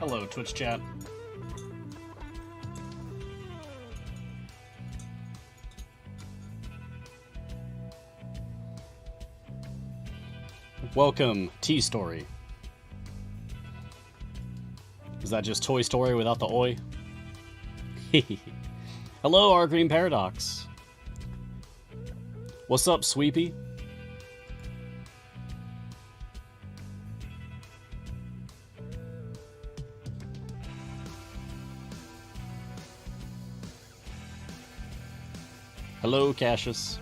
Hello, Twitch chat. Welcome, T-Story. Is that just Toy Story without the oi? Hello, our Green Paradox. What's up, Sweepy? Hello, Cassius.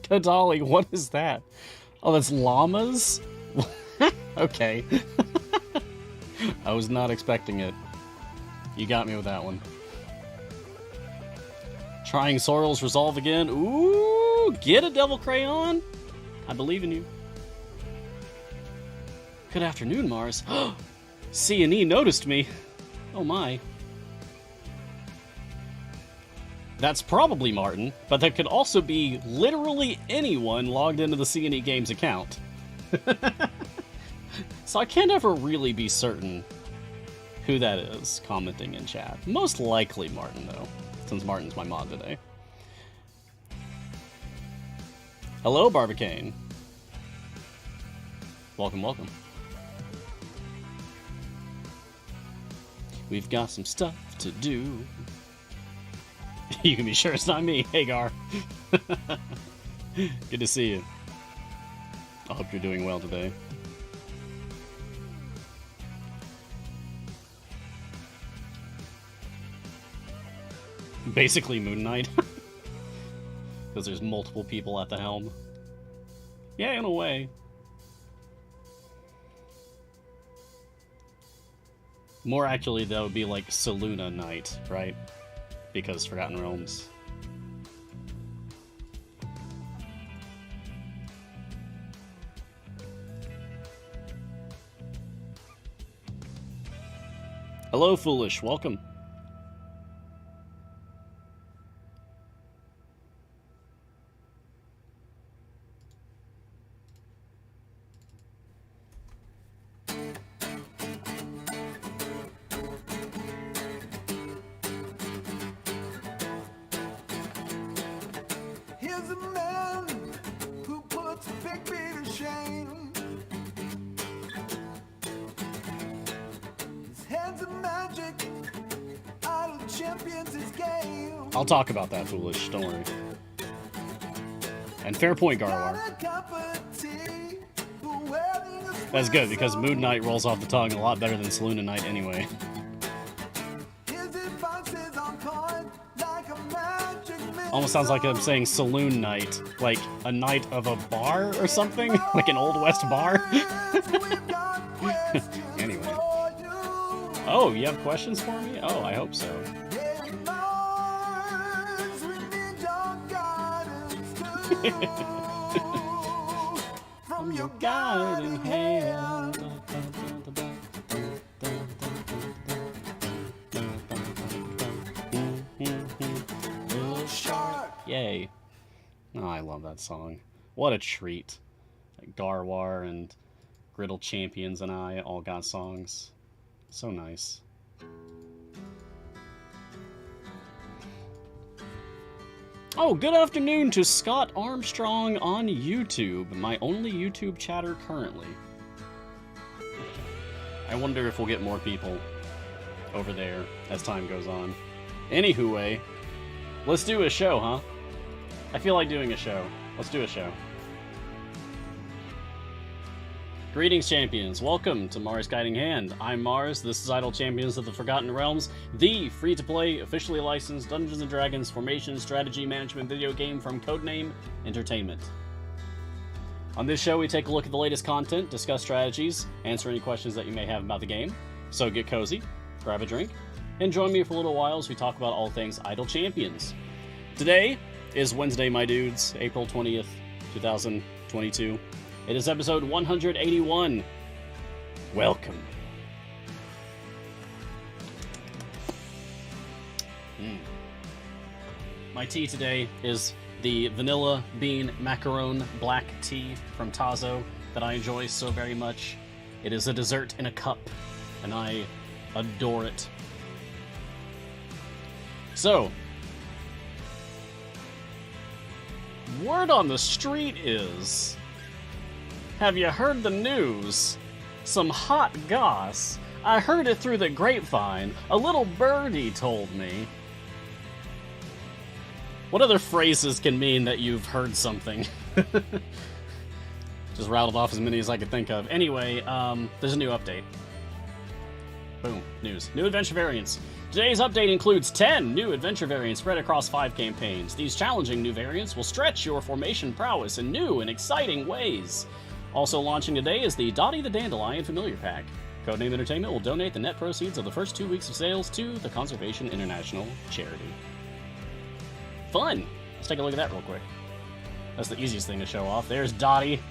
Kadali, what is that? Oh, that's llamas? Okay. I was not expecting it. You got me with that one. Trying Sorrel's Resolve again. Ooh, get a Devil Crayon. I believe in you. Good afternoon, Mars. C&E noticed me. Oh my. That's probably Martin, but that could also be literally anyone logged into the C&E Games account. So I can't ever really be certain who that is commenting in chat. Most likely Martin, though, since Martin's my mod today. Hello, Barbicane. Welcome, welcome. We've got some stuff to do. You can be sure it's not me, Hagar. Good to see you. I hope you're doing well today. Basically Moon Knight. Because there's multiple people at the helm. Yeah, in a way. More accurately, that would be like Selûne Knight, right? Because Forgotten Realms. Hello, Foolish. Welcome. I'll talk about that, Foolish. Don't worry. And fair point, Garwar. That's good, because Moon Knight rolls off the tongue a lot better than Selûne Knight anyway. Almost sounds like I'm saying Saloon Night, like a night of a bar or something? Like an Old West bar? Anyway. Oh, you have questions for me? Oh, I hope so. From your guiding hand. Yay. Oh, I love that song. What a treat. Like Garwar and Griddle Champions and I all got songs. So nice. Oh, good afternoon to Scott Armstrong on YouTube, my only YouTube chatter currently. I wonder if we'll get more people over there as time goes on. Anywho, let's do a show, huh? I feel like doing a show. Let's do a show. Greetings, champions. Welcome to Mars Guiding Hand. I'm Mars. This is Idle Champions of the Forgotten Realms, the free-to-play, officially licensed Dungeons & Dragons formation strategy management video game from Codename Entertainment. On this show, we take a look at the latest content, discuss strategies, answer any questions that you may have about the game. So get cozy, grab a drink, and join me for a little while as we talk about all things Idle Champions. Today is Wednesday, my dudes, April 20th, 2022. It is episode 181. Welcome. My tea today is the vanilla bean macaron black tea from Tazo that I enjoy so very much. It is a dessert in a cup, and I adore it. So, word on the street is, have you heard the news? Some hot goss. I heard it through the grapevine. A little birdie told me. What other phrases can mean that you've heard something? Just rattled off as many as I could think of. Anyway, there's a new update. Boom. News. New adventure variants. Today's update includes 10 new adventure variants spread across 5 campaigns. These challenging new variants will stretch your formation prowess in new and exciting ways. Also launching today is the Dottie the Dandelion Familiar Pack. Codename Entertainment will donate the net proceeds of the first 2 weeks of sales to the Conservation International charity. Fun! Let's take a look at that real quick. That's the easiest thing to show off. There's Dottie.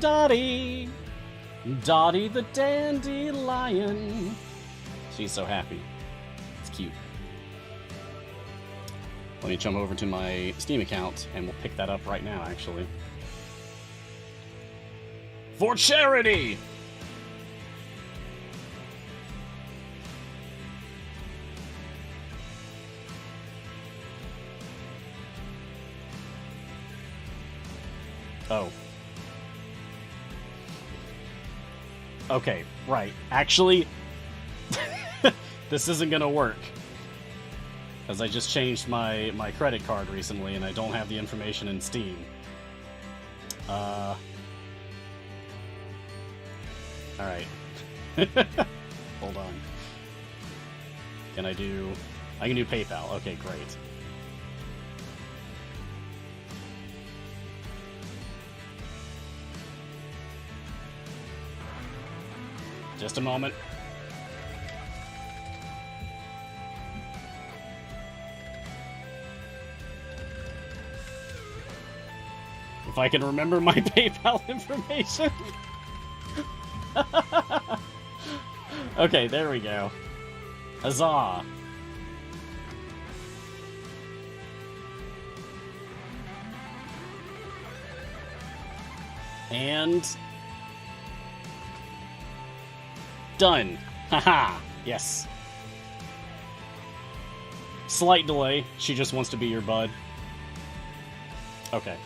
Dottie! Dottie the Dandelion. She's so happy. It's cute. Let me jump over to my Steam account, and we'll pick that up right now, actually. For charity! Oh. Okay, right. Actually, this isn't gonna work. Because I just changed my credit card recently, and I don't have the information in Steam. Alright. Hold on. I can do PayPal. Okay, great. Just a moment. If I can remember my PayPal information. Okay, there we go. Huzzah. And done. Haha. Yes. Slight delay. She just wants to be your bud. Okay.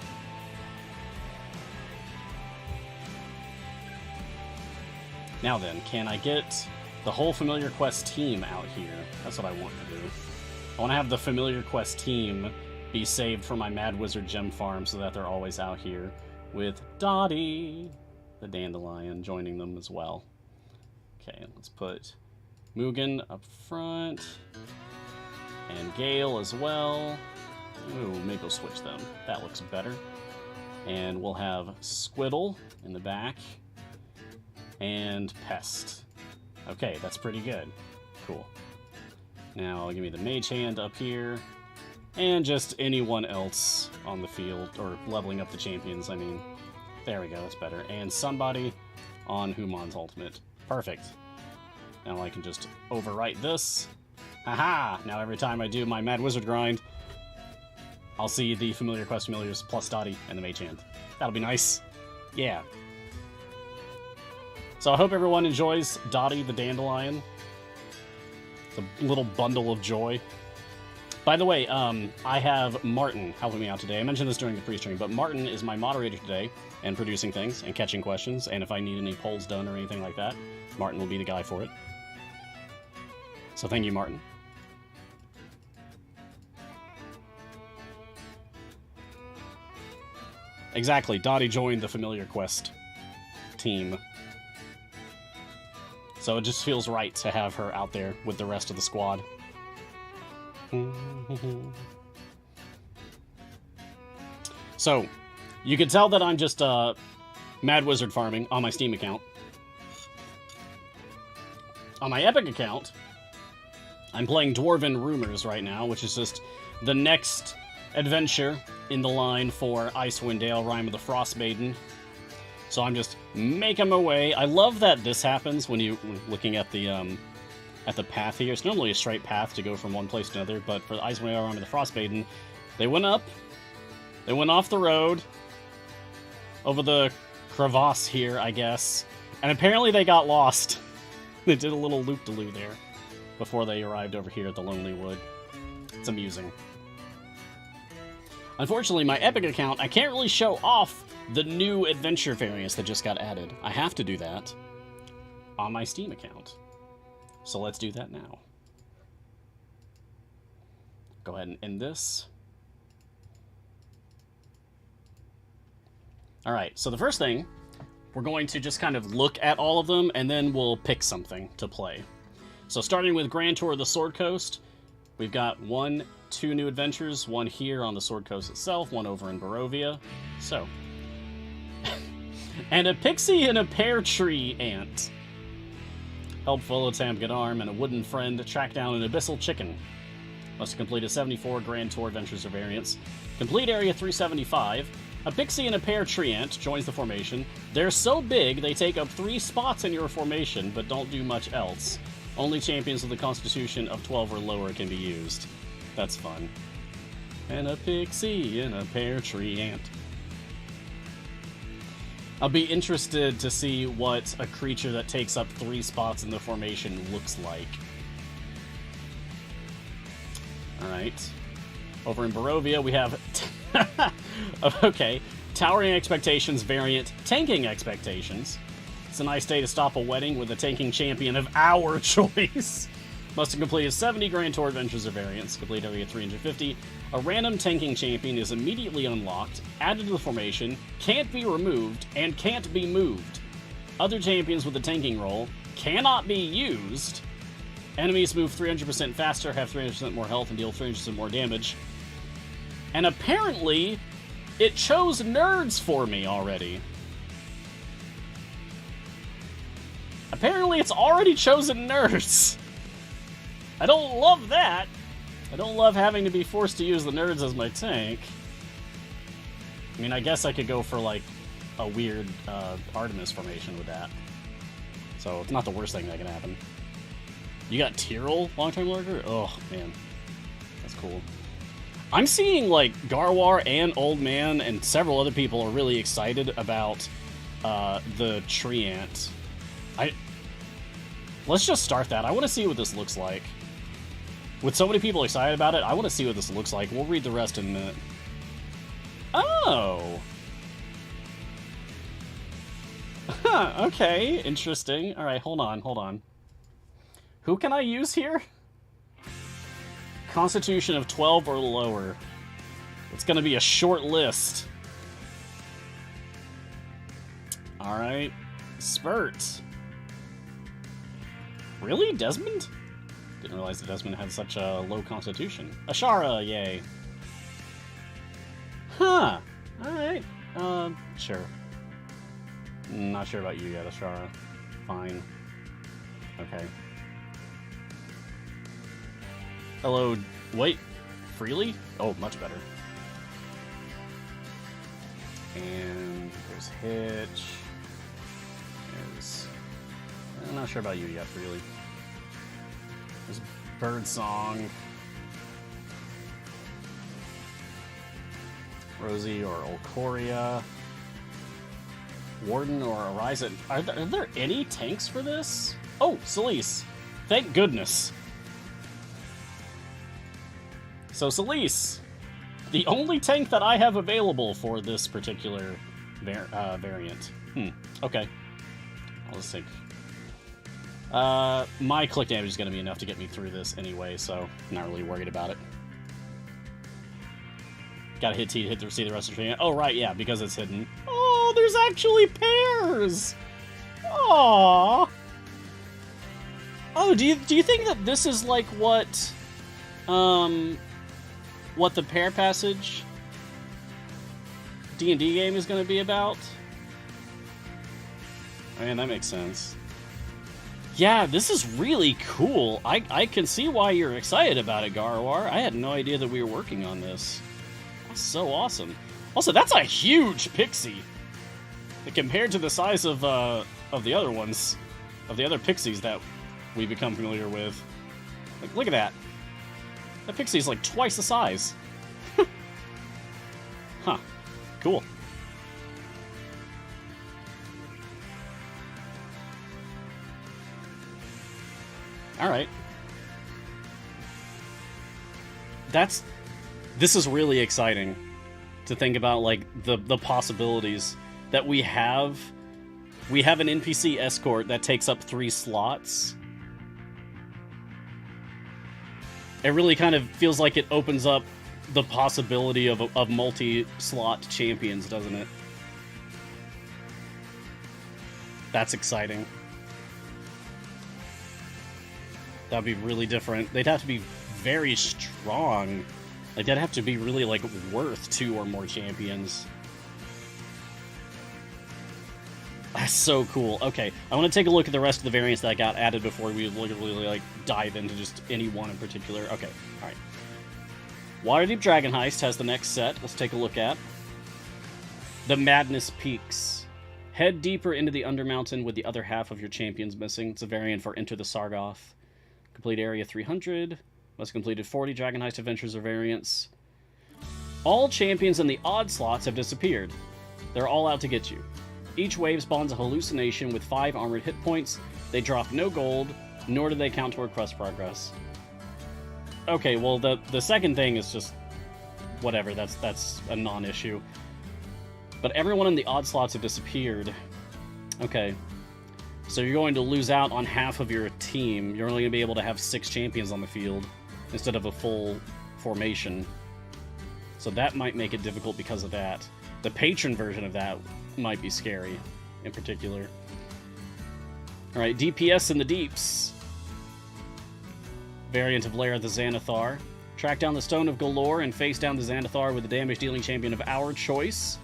Now then, can I get the whole Familiar Quest team out here? That's what I want to do. I want to have the Familiar Quest team be saved for my Mad Wizard gem farm so that they're always out here with Dottie, the Dandelion, joining them as well. Okay, let's put Mugen up front, and Gale as well. Ooh, maybe we'll switch them. That looks better. And we'll have Squiddle in the back, and Pest. Okay, that's pretty good. Cool. Now, give me the Mage Hand up here, and just anyone else on the field, or leveling up the champions, I mean. There we go, that's better. And somebody on Humon's Ultimate. Perfect. Now I can just overwrite this. Haha! Now every time I do my Mad Wizard grind, I'll see the Familiar Quest Familiars plus Dottie and the Mage Hand. That'll be nice. Yeah. So I hope everyone enjoys Dottie the Dandelion. It's a little bundle of joy. By the way, I have Martin helping me out today. I mentioned this during the pre-stream, but Martin is my moderator today and producing things and catching questions, and if I need any polls done or anything like that, Martin will be the guy for it. So thank you, Martin. Exactly, Dottie joined the Familiar Quest team. So it just feels right to have her out there with the rest of the squad. So, you can tell that I'm just Mad Wizard farming on my Steam account. On my Epic account, I'm playing Dwarven Rumors right now, which is just the next adventure in the line for Icewind Dale, Rime of the Frost Maiden. So I'm just making my way. I love that this happens when you're looking at the at the path here. It's normally a straight path to go from one place to another, but for the Ice Arm and the Frostmaiden, they went up, they went off the road, over the crevasse here, I guess, and apparently they got lost. They did a little loop-de-loo there before they arrived over here at the Lonely Wood. It's amusing. Unfortunately, my Epic account, I can't really show off the new adventure variants that just got added. I have to do that on my Steam account. So let's do that now. Go ahead and end this. Alright, so the first thing, we're going to just kind of look at all of them, and then we'll pick something to play. So starting with Grand Tour of the Sword Coast, we've got two new adventures, one here on the Sword Coast itself, one over in Barovia. So, and a pixie and a pear tree ant. Help follow Tamgad Arm and a wooden friend track down an abyssal chicken. Must have completed 74 Grand Tour adventures or variants. Complete area 375. A pixie and a pear tree ant joins the formation. They're so big they take up 3 spots in your formation, but don't do much else. Only champions with a constitution of 12 or lower can be used. That's fun. And a pixie and a pear tree ant. I'll be interested to see what a creature that takes up 3 spots in the formation looks like. Alright. Over in Barovia, we have... okay. Towering Expectations variant, Tanking Expectations. It's a nice day to stop a wedding with a tanking champion of our choice. Must have completed 70 Grand Tour adventures or variants. Complete area 350. A random tanking champion is immediately unlocked, added to the formation, can't be removed, and can't be moved. Other champions with a tanking role cannot be used. Enemies move 300% faster, have 300% more health, and deal 300% more damage. And apparently, it chose nerds for me already. Apparently, it's already chosen nerds. I don't love that. I don't love having to be forced to use the nerds as my tank. I mean, I guess I could go for, like, a weird Artemis formation with that. So, it's not the worst thing that can happen. You got Tyrell, long-term lurker? Oh, man. That's cool. I'm seeing, like, Garwar and Old Man and several other people are really excited about the tree ant. Let's just start that. I want to see what this looks like. With so many people excited about it, I want to see what this looks like. We'll read the rest in a minute. Oh! Huh, okay, interesting. Alright, hold on. Who can I use here? Constitution of 12 or lower. It's gonna be a short list. Alright. Spurt. Really? Desmond? Didn't realize that Desmond had such a low constitution. Ashara, yay. Huh. Alright. Sure. Not sure about you yet, Ashara. Fine. Okay. Hello. Wait. Freely? Oh, much better. And there's Hitch. I'm not sure about you yet, Freely. There's Birdsong. Rosie or Olcoria. Warden or Ariza. Are there any tanks for this? Oh, Celise. Thank goodness. So Celise, the only tank that I have available for this particular variant. Okay. I'll just take... my click damage is going to be enough to get me through this anyway, so I'm not really worried about it. Gotta hit T to hit to see the rest of the tree. Oh, right, yeah, because it's hidden. Oh, there's actually pairs! Aww! Oh, do you think that this is like what the pair passage D&D game is going to be about? I mean, that makes sense. Yeah, this is really cool. I can see why you're excited about it, Garwar. I had no idea that we were working on this. That's so awesome. Also, that's a huge pixie. Compared to the size of the other ones, of the other pixies that we become familiar with. Like, look at that. That pixie's like twice the size. Huh. Cool. Alright. This is really exciting to think about, like, the possibilities that we have. We have an NPC escort that takes up 3 slots. It really kind of feels like it opens up the possibility of multi-slot champions, doesn't it? That's exciting. That'd be really different. They'd have to be very strong. Like, they'd have to be really, like, worth 2 or more champions. That's so cool. Okay, I want to take a look at the rest of the variants that got added before we literally, like, dive into just any one in particular. Okay, alright. Waterdeep Dragon Heist has the next set. Let's take a look at. The Madness Peaks. Head deeper into the Undermountain with the other half of your champions missing. It's a variant for Enter the Sargoth. Complete area 300. Must have completed 40 Dragon Heist adventures or variants. All champions in the odd slots have disappeared. They're all out to get you. Each wave spawns a hallucination with 5 armored hit points. They drop no gold, nor do they count toward quest progress. Okay, well, the second thing is just whatever. That's a non-issue. But everyone in the odd slots have disappeared. Okay. So you're going to lose out on half of your team. You're only going to be able to have 6 champions on the field instead of a full formation. So that might make it difficult because of that. The patron version of that might be scary, in particular. Alright, DPS in the Deeps. Variant of Lair of the Xanathar. Track down the Stone of Galore and face down the Xanathar with the damage-dealing champion of our choice.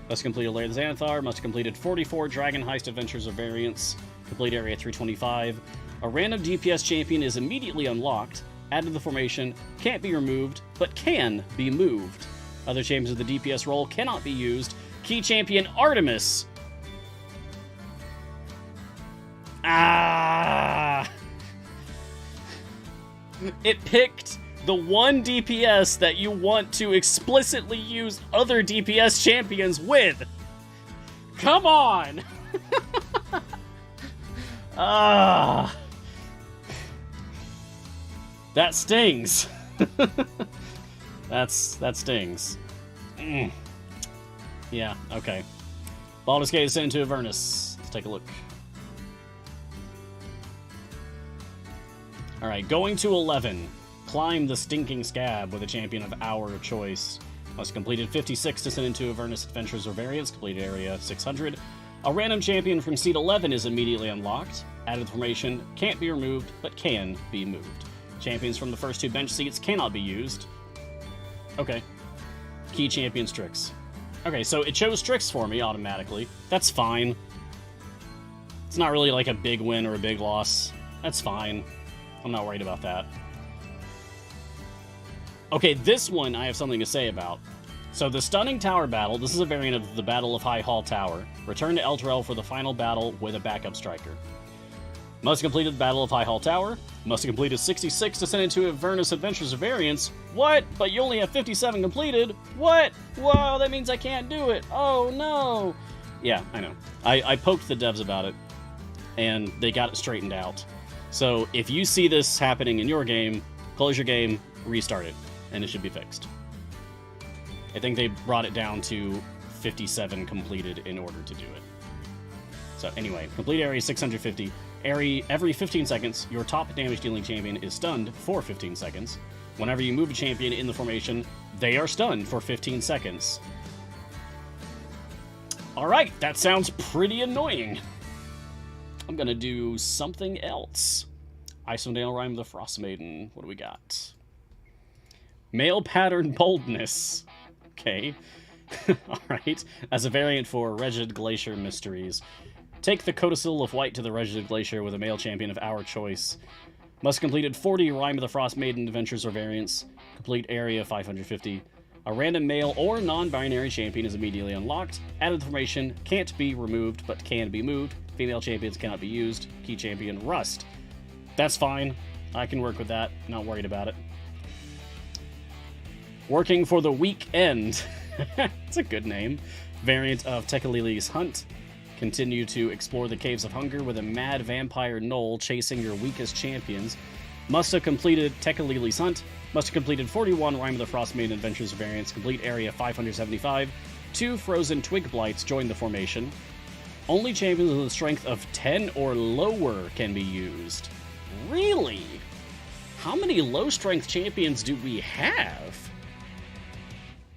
Must complete a Lair of the Xanathar. Must have completed 44 Dragon Heist adventures or variants. Complete area 325. A random DPS champion is immediately unlocked. Added to the formation. Can't be removed, but can be moved. Other champions of the DPS role cannot be used. Key champion Artemis. Ah! It picked the one DPS that you want to explicitly use other DPS champions with. Come on! Ah! That stings. That stings. Yeah, okay. Baldur's Gate is sent into Avernus. Let's take a look. Alright, going to 11. Climb the Stinking Scab with a champion of our choice. Must have completed 56 to send into Avernus adventures or variants. Completed area 600. A random champion from seat 11 is immediately unlocked. Added formation, can't be removed, but can be moved. Champions from the first 2 bench seats cannot be used. Okay. Key champion Strix. Okay, so it chose Strix for me automatically. That's fine. It's not really like a big win or a big loss. That's fine. I'm not worried about that. Okay, this one I have something to say about. So the Stunning Tower Battle, this is a variant of the Battle of High Hall Tower. Return to Elturel for the final battle with a backup striker. Must have completed the Battle of High Hall Tower. Must have completed 66 to send into Avernus Adventures or variants. What? But you only have 57 completed? What? Whoa, that means I can't do it. Oh, no. Yeah, I know. I poked the devs about it, and they got it straightened out. So if you see this happening in your game, close your game, restart it, and it should be fixed. I think they brought it down to 57 completed in order to do it. So anyway, complete area 650. Every 15 seconds, your top damage-dealing champion is stunned for 15 seconds. Whenever you move a champion in the formation, they are stunned for 15 seconds. Alright, that sounds pretty annoying. I'm gonna do something else. Icewind Rhyme of the Frost Maiden. What do we got? Male Pattern Boldness. Okay. Alright. As a variant for Regid Glacier Mysteries. Take the Codicil of White to the Regid Glacier with a male champion of our choice. Must have completed 40 Rhyme of the Frost Maiden adventures or variants. Complete area 550. A random male or non-binary champion is immediately unlocked. Added formation, can't be removed, but can be moved. Female champions cannot be used. Key champion Rust. That's fine. I can work with that. Not worried about it. Working for the Weekend. It's a good name. Variant of Tekalili's Hunt. Continue to explore the Caves of Hunger with a mad vampire gnoll chasing your weakest champions. Must have completed Tekalili's Hunt. Must have completed 41 Rime of the Frostmaiden Adventures variants. Complete area 575. 2 Frozen Twig Blights join the formation. Only champions with a strength of 10 or lower can be used. Really? How many low-strength champions do we have?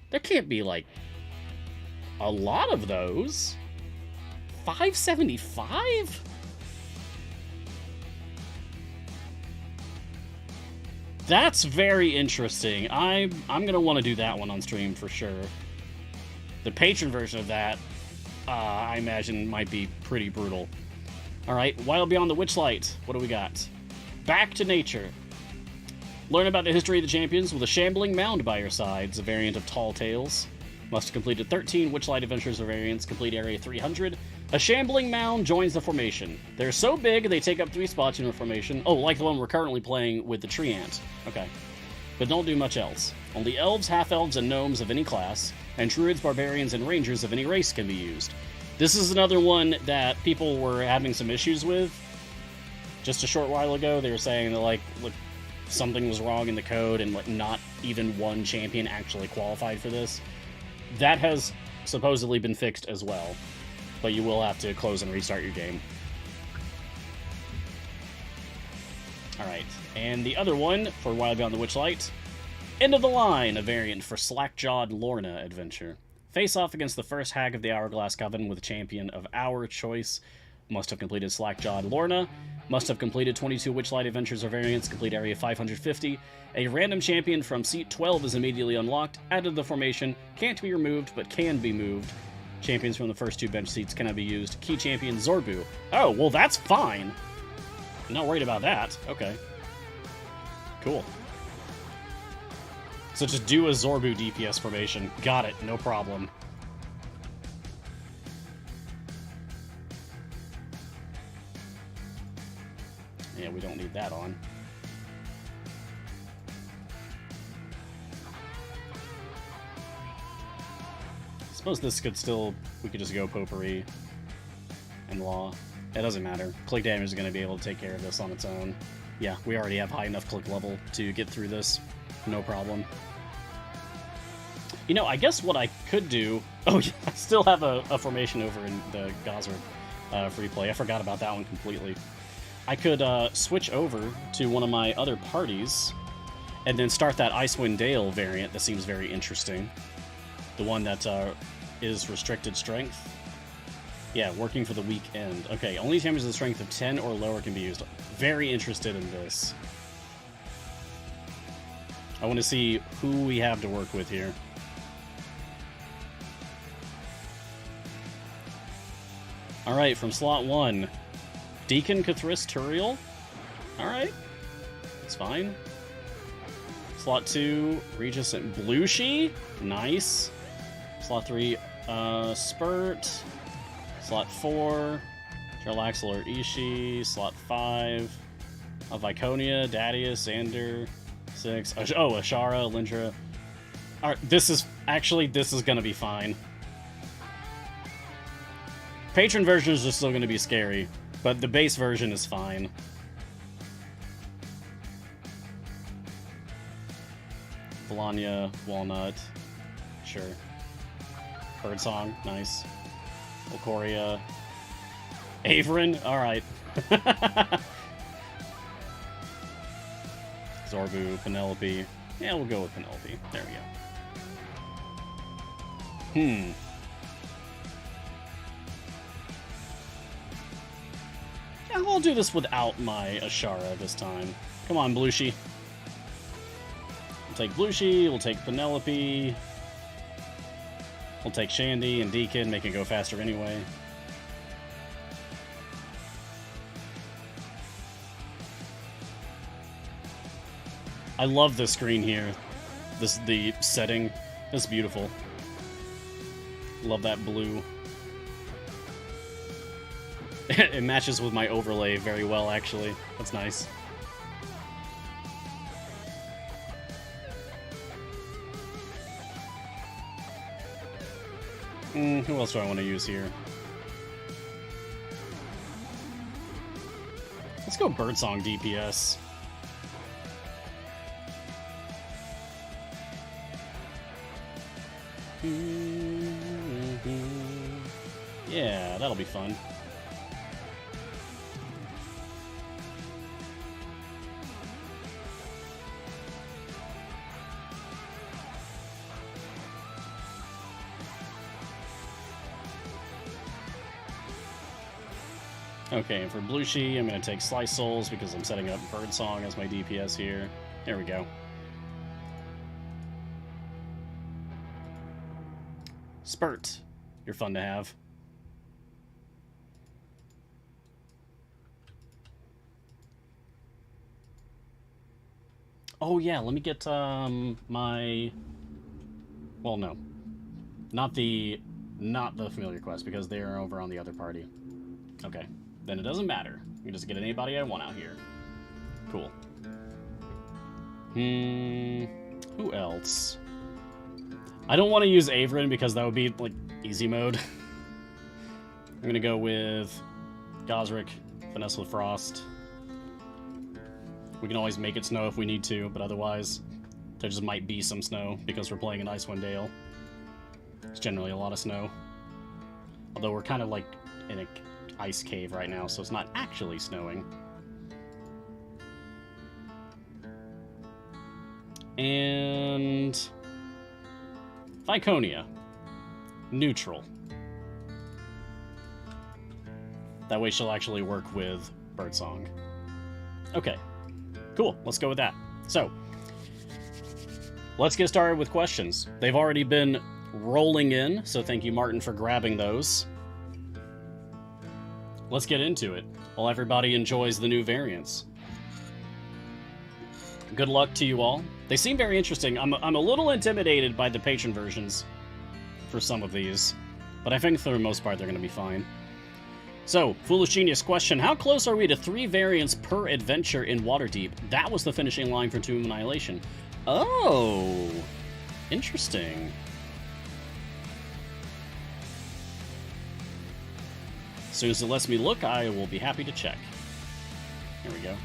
There can't be, like, a lot of those. 575? That's very interesting. I'm gonna want to do that one on stream for sure. The patron version of that, I imagine, might be pretty brutal. Alright, Wild Beyond the Witchlight. What do we got? Back to Nature. Learn about the history of the champions with a shambling mound by your side. It's a variant of Tall Tales. Must have completed 13 Witchlight Adventures variants. Complete area 300. A shambling mound joins the formation. They're so big, they take up 3 spots in the formation. Oh, like the one we're currently playing with the tree ant. Okay. But don't do much else. Only elves, half-elves, and gnomes of any class, and druids, barbarians, and rangers of any race can be used. This is another one that people were having some issues with. Just a short while ago, they were saying that, like, look, something was wrong in the code, and like, not even one champion actually qualified for this. That has supposedly been fixed as well, but you will have to close and restart your game. Alright, and the other one for Wild Beyond the Witchlight, End of the Line, a variant for Slack-Jawed Lorna adventure. Face off against the first Hag of the Hourglass Coven with a champion of our choice. Must have completed Slack-Jawed Lorna. Must have completed 22 Witchlight Adventures or variants. Complete area 550. A random champion from seat 12 is immediately unlocked. Added to the formation. Can't be removed, but can be moved. Champions from the first 2 bench seats cannot be used. Key champion Zorbu. Oh, well, that's fine. I'm not worried about that. Okay. Cool. So just do a Zorbu DPS formation. Got it. No problem. Yeah, we don't need that on. I suppose this could still... We could just go Potpourri and Law. It doesn't matter. Click damage is going to be able to take care of this on its own. Yeah, we already have high enough click level to get through this. No problem. You know, I guess what I could do... Oh, yeah, I still have a formation over in the Gosford free play. I forgot about that one completely. I could switch over to one of my other parties and then start that Icewind Dale variant that seems very interesting. The one that is restricted strength. Yeah, working for the Weekend. Okay, only champions with a strength of 10 or lower can be used. Very interested in this. I want to see who we have to work with here. Alright, from slot 1. Deacon Cathris Turiel. Alright. That's fine. Slot 2, Regis and Blushi. Nice. Slot 3, Spurt. Slot 4, Jarlaxle or Ishii. Slot 5, Viconia, Dadius, Xander. 6. Oh, Ashara, Lindra. Alright, this is gonna be fine. Patron versions are still gonna be scary, but the base version is fine. Volanya, Walnut. Sure. Birdsong, nice. Volcoria. Averin, alright. Zorbu, Penelope. Yeah, we'll go with Penelope. There we go. Yeah, I'll do this without my Ashara this time. Come on, Blushi. We'll take Blushi, we'll take Penelope. We'll take Shandy and Deacon, make it go faster anyway. I love this screen here. The setting is beautiful. Love that blue. It matches with my overlay very well, actually. That's nice. Who else do I want to use here? Let's go Birdsong DPS. Yeah, that'll be fun. Okay, and for Blushi, I'm going to take Slice Souls because I'm setting up Birdsong as my DPS here. There we go. Spurt. You're fun to have. Oh yeah, let me get my... Well, no. Not the familiar quest, because they're over on the other party. Okay. Then it doesn't matter. You can just get anybody I want out here. Cool. Who else? I don't want to use Averin because that would be, like, easy mode. I'm gonna go with Gosrick, Finesse with Frost. We can always make it snow if we need to, but otherwise, there just might be some snow because we're playing in Icewind Dale. It's generally a lot of snow. Although we're kind of, like, in a ice cave right now, so it's not actually snowing. And Viconia. Neutral. That way she'll actually work with Birdsong. Okay. Cool. Let's go with that. So, let's get started with questions. They've already been rolling in, so thank you, Martin, for grabbing those. Let's get into it, while everybody enjoys the new variants. Good luck to you all. They seem very interesting. I'm a little intimidated by the patron versions for some of these, but I think for the most part they're going to be fine. So, Foolish Genius question, how close are we to 3 variants per adventure in Waterdeep? That was the finishing line for Tomb of Annihilation. Oh, interesting. As soon as it lets me look, I will be happy to check. Here we go.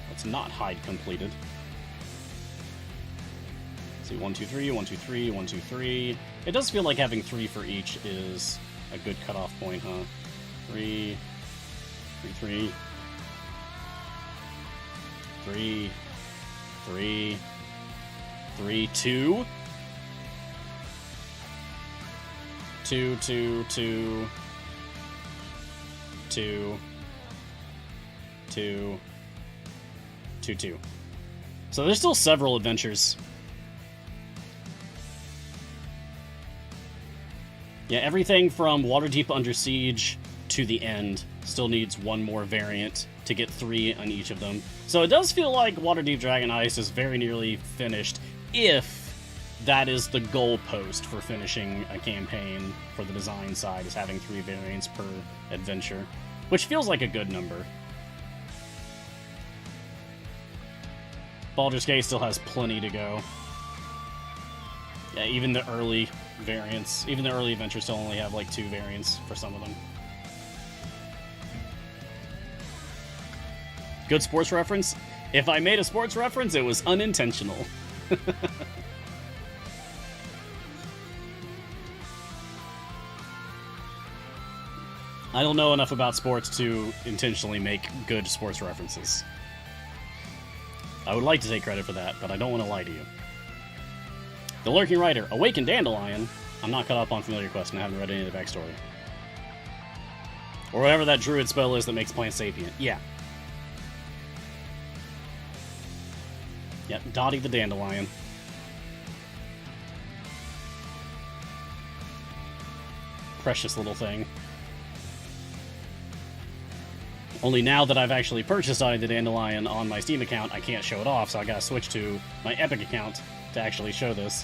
Let's not hide completed. Let's see, 1, 2, 3, 1, 2, 3, 1, 2, 3. It does feel like having 3 for each is a good cutoff point, huh? 3, 3, 3, 3, 3, 3, 2, 2, 2, 2, 2, 2, 2, 2. So there's still several adventures. Yeah, everything from Waterdeep Under Siege to the end still needs 1 more variant to get 3 on each of them. So it does feel like Waterdeep Dragon Ice is very nearly finished, if that is the goalpost for finishing a campaign for the design side, is having 3 variants per adventure, which feels like a good number. Baldur's Gate still has plenty to go. Yeah, even the early variants, even the early adventures still only have like 2 variants for some of them. Good sports reference? If I made a sports reference, it was unintentional. I don't know enough about sports to intentionally make good sports references. I would like to take credit for that, but I don't want to lie to you. The Lurking Rider, Awakened Dandelion. I'm not caught up on Familiar Quest and I haven't read any of the backstory. Or whatever that druid spell is that makes plants sapient. Yeah. Yep, Dottie the Dandelion. Precious little thing. Only now that I've actually purchased Dottie the Dandelion on my Steam account, I can't show it off, so I gotta switch to my Epic account to actually show this.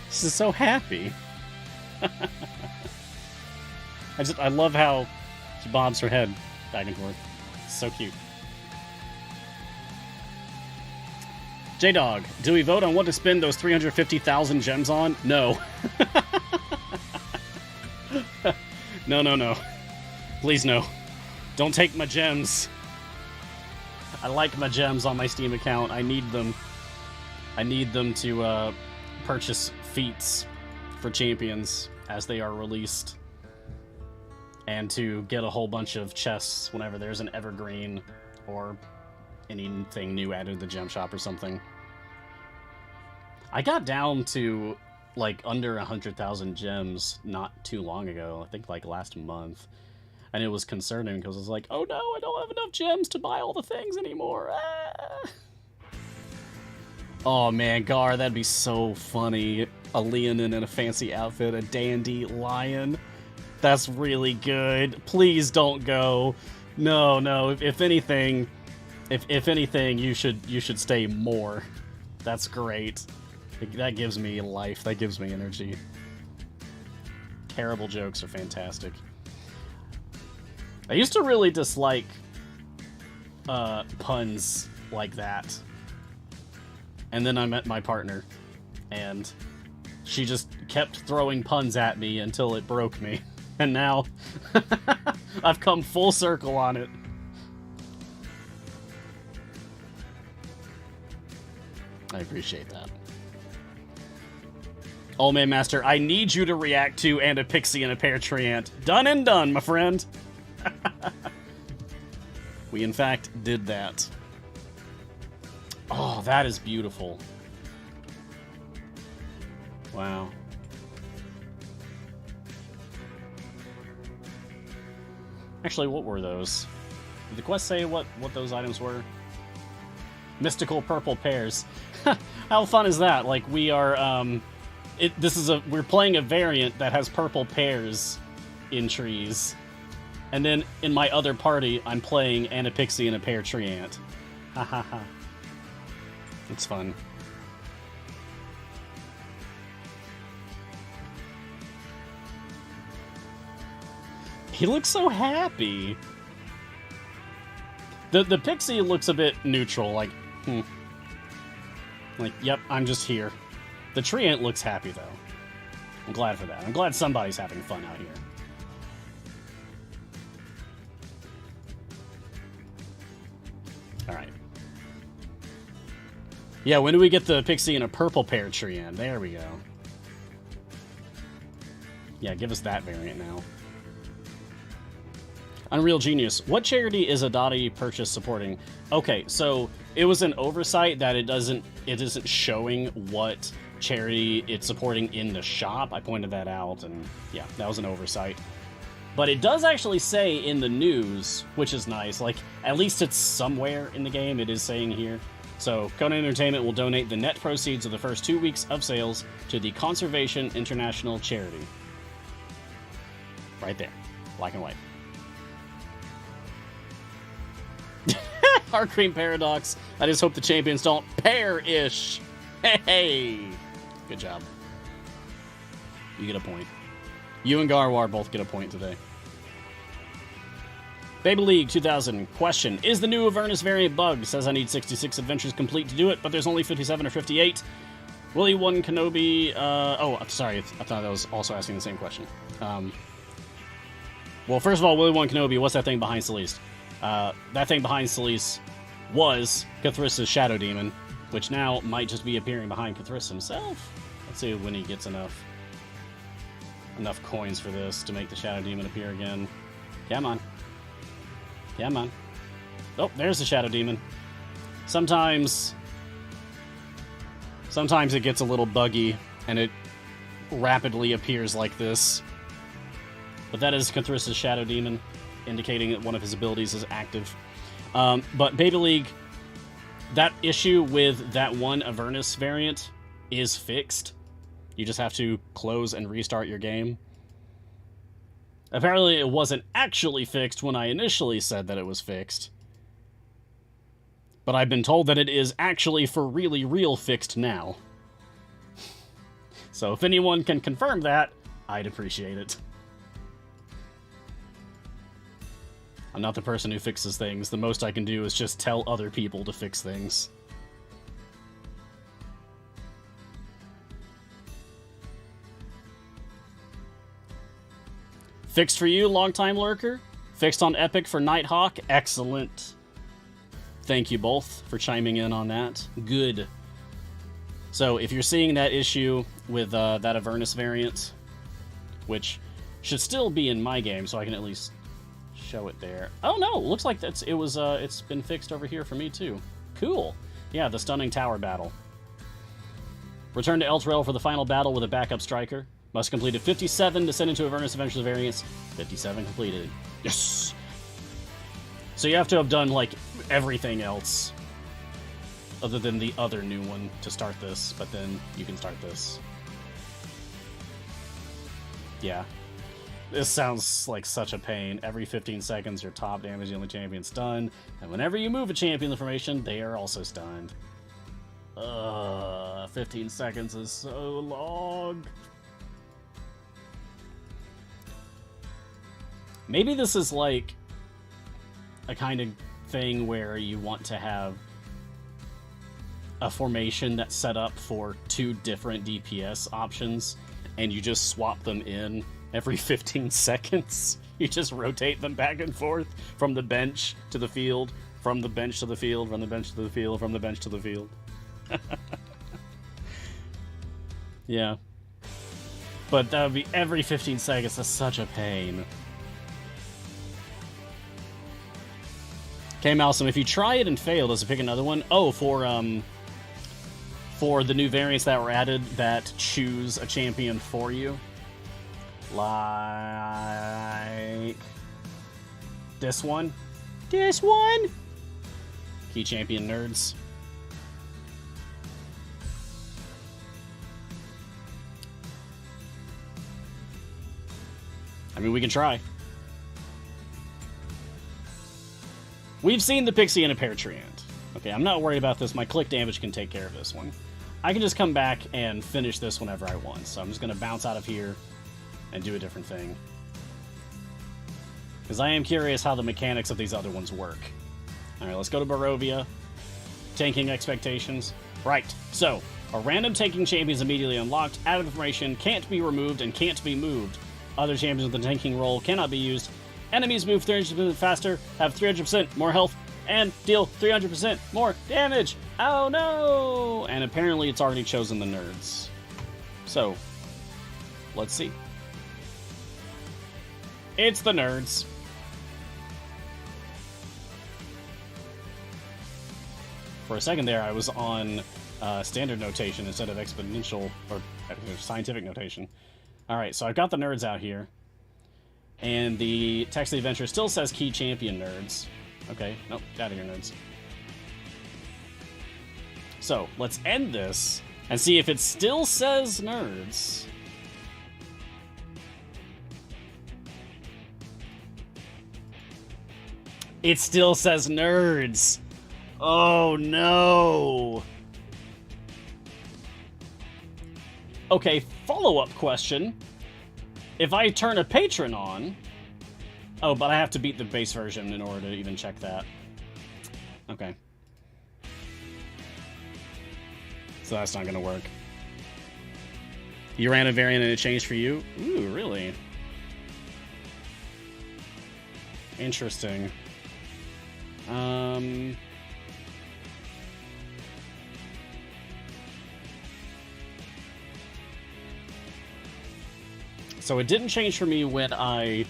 This is so happy. I love how she bobs her head back and forth. It's so cute. J-Dog, do we vote on what to spend those 350,000 gems on? No. No, no, no. Please, no. Don't take my gems. I like my gems on my Steam account. I need them. I need them to purchase feats for champions as they are released. And to get a whole bunch of chests whenever there's an evergreen or anything new added to the gem shop or something. I got down to like under 100,000 gems not too long ago. I think like last month. And it was concerning because I was like, oh no, I don't have enough gems to buy all the things anymore. Ah. Oh man, Gar, that'd be so funny. A Leonin in a fancy outfit, a dandy lion. That's really good. Please don't go. No, no. If anything, if anything, you should stay more. That's great. That gives me life. That gives me energy. Terrible jokes are fantastic. I used to really dislike puns like that. And then I met my partner, and she just kept throwing puns at me until it broke me. And now, I've come full circle on it. I appreciate that. Oh man, Master, I need you to react to and a pixie and a pear treant. Done and done, my friend. We in fact did that. Oh, that is beautiful. Wow. Actually, what were those? Did the quest say what those items were? Mystical purple pears. How fun is that? Like, we are, we're playing a variant that has purple pears in trees. And then in my other party, I'm playing and a pixie and a pear treant. Ha ha ha. It's fun. He looks so happy. The pixie looks a bit neutral, like, Like, yep, I'm just here. The treant looks happy, though. I'm glad for that. I'm glad somebody's having fun out here. Alright. Yeah, when do we get the pixie and a purple pear treant? There we go. Yeah, give us that variant now. Unreal Genius. What charity is Adati purchase supporting? Okay, so it was an oversight that it isn't showing what charity it's supporting in the shop. I pointed that out, and yeah, that was an oversight. But it does actually say in the news, which is nice. Like, at least it's somewhere in the game. It is saying here. So, Conan Entertainment will donate the net proceeds of the first 2 weeks of sales to the Conservation International charity. Right there. Black and white. Heart Cream Paradox. I just hope the champions don't pair-ish. Hey! Good job. You get a point. You and Garwar both get a point today. Baby League 2000. Question. Is the new Avernus variant bugged? Says I need 66 adventures complete to do it, but there's only 57 or 58. Willie 1 Kenobi... oh, sorry. I thought I was also asking the same question. Well, first of all, Willie 1 Kenobi, what's that thing behind Celeste? That thing behind Celeste was Cathris's Shadow Demon, which now might just be appearing behind Cathris himself. Let's see when he gets enough coins for this to make the Shadow Demon appear again. Come on. Come on. Oh, there's the Shadow Demon. Sometimes it gets a little buggy, and it rapidly appears like this. But that is Cathris's Shadow Demon, indicating that one of his abilities is active. But Baby League, that issue with that one Avernus variant is fixed. You just have to close and restart your game. Apparently it wasn't actually fixed when I initially said that it was fixed. But I've been told that it is actually for really real fixed now. So if anyone can confirm that, I'd appreciate it. I'm not the person who fixes things. The most I can do is just tell other people to fix things. Fixed for you, Longtime Lurker. Fixed on Epic for Nighthawk. Excellent. Thank you both for chiming in on that. Good. So if you're seeing that issue with that Avernus variant, which should still be in my game, so I can at least show it there. Oh no, looks like it's been fixed over here for me too. Cool. Yeah, the stunning tower battle. Return to Elturel for the final battle with a backup striker. Must complete 57 to send into Avernus Adventures variants. 57 completed. Yes! So you have to have done, like, everything else other than the other new one to start this, but then you can start this. Yeah. This sounds like such a pain. Every 15 seconds, your top damage dealing champion's stunned, and whenever you move a champion in the formation, they are also stunned. 15 seconds is so long. Maybe this is like a kind of thing where you want to have a formation that's set up for 2 different DPS options, and you just swap them in every 15 seconds. You just rotate them back and forth from the bench to the field, from the bench to the field, from the bench to the field, from the bench to the field. Yeah. But that would be every 15 seconds. That's such a pain. Okay, Malsum, if you try it and fail, does it pick another one? Oh, for the new variants that were added that choose a champion for you. Like this one? This one? Key champion nerds. I mean, we can try. We've seen the Pixie and a Pear-Treant. Okay, I'm not worried about this. My click damage can take care of this one. I can just come back and finish this whenever I want. So I'm just going to bounce out of here and do a different thing. Because I am curious how the mechanics of these other ones work. Alright, let's go to Barovia. Tanking expectations. Right, so, a random tanking champion is immediately unlocked. Added information can't be removed and can't be moved. Other champions with the tanking role cannot be used. Enemies move 300% faster, have 300% more health, and deal 300% more damage. Oh no! And apparently it's already chosen the nerds. So, let's see. It's the nerds. For a second there, I was on standard notation instead of exponential or scientific notation. Alright, so I've got the nerds out here. And the text of the adventure still says key champion nerds. Okay, nope, get out of here, nerds. So, let's end this and see if it still says nerds. It still says nerds. Oh no. Okay, follow-up question. If I turn a patron on... Oh, but I have to beat the base version in order to even check that. Okay. So that's not gonna work. You ran a variant and it changed for you? Ooh, really? Interesting. So it didn't change for me when I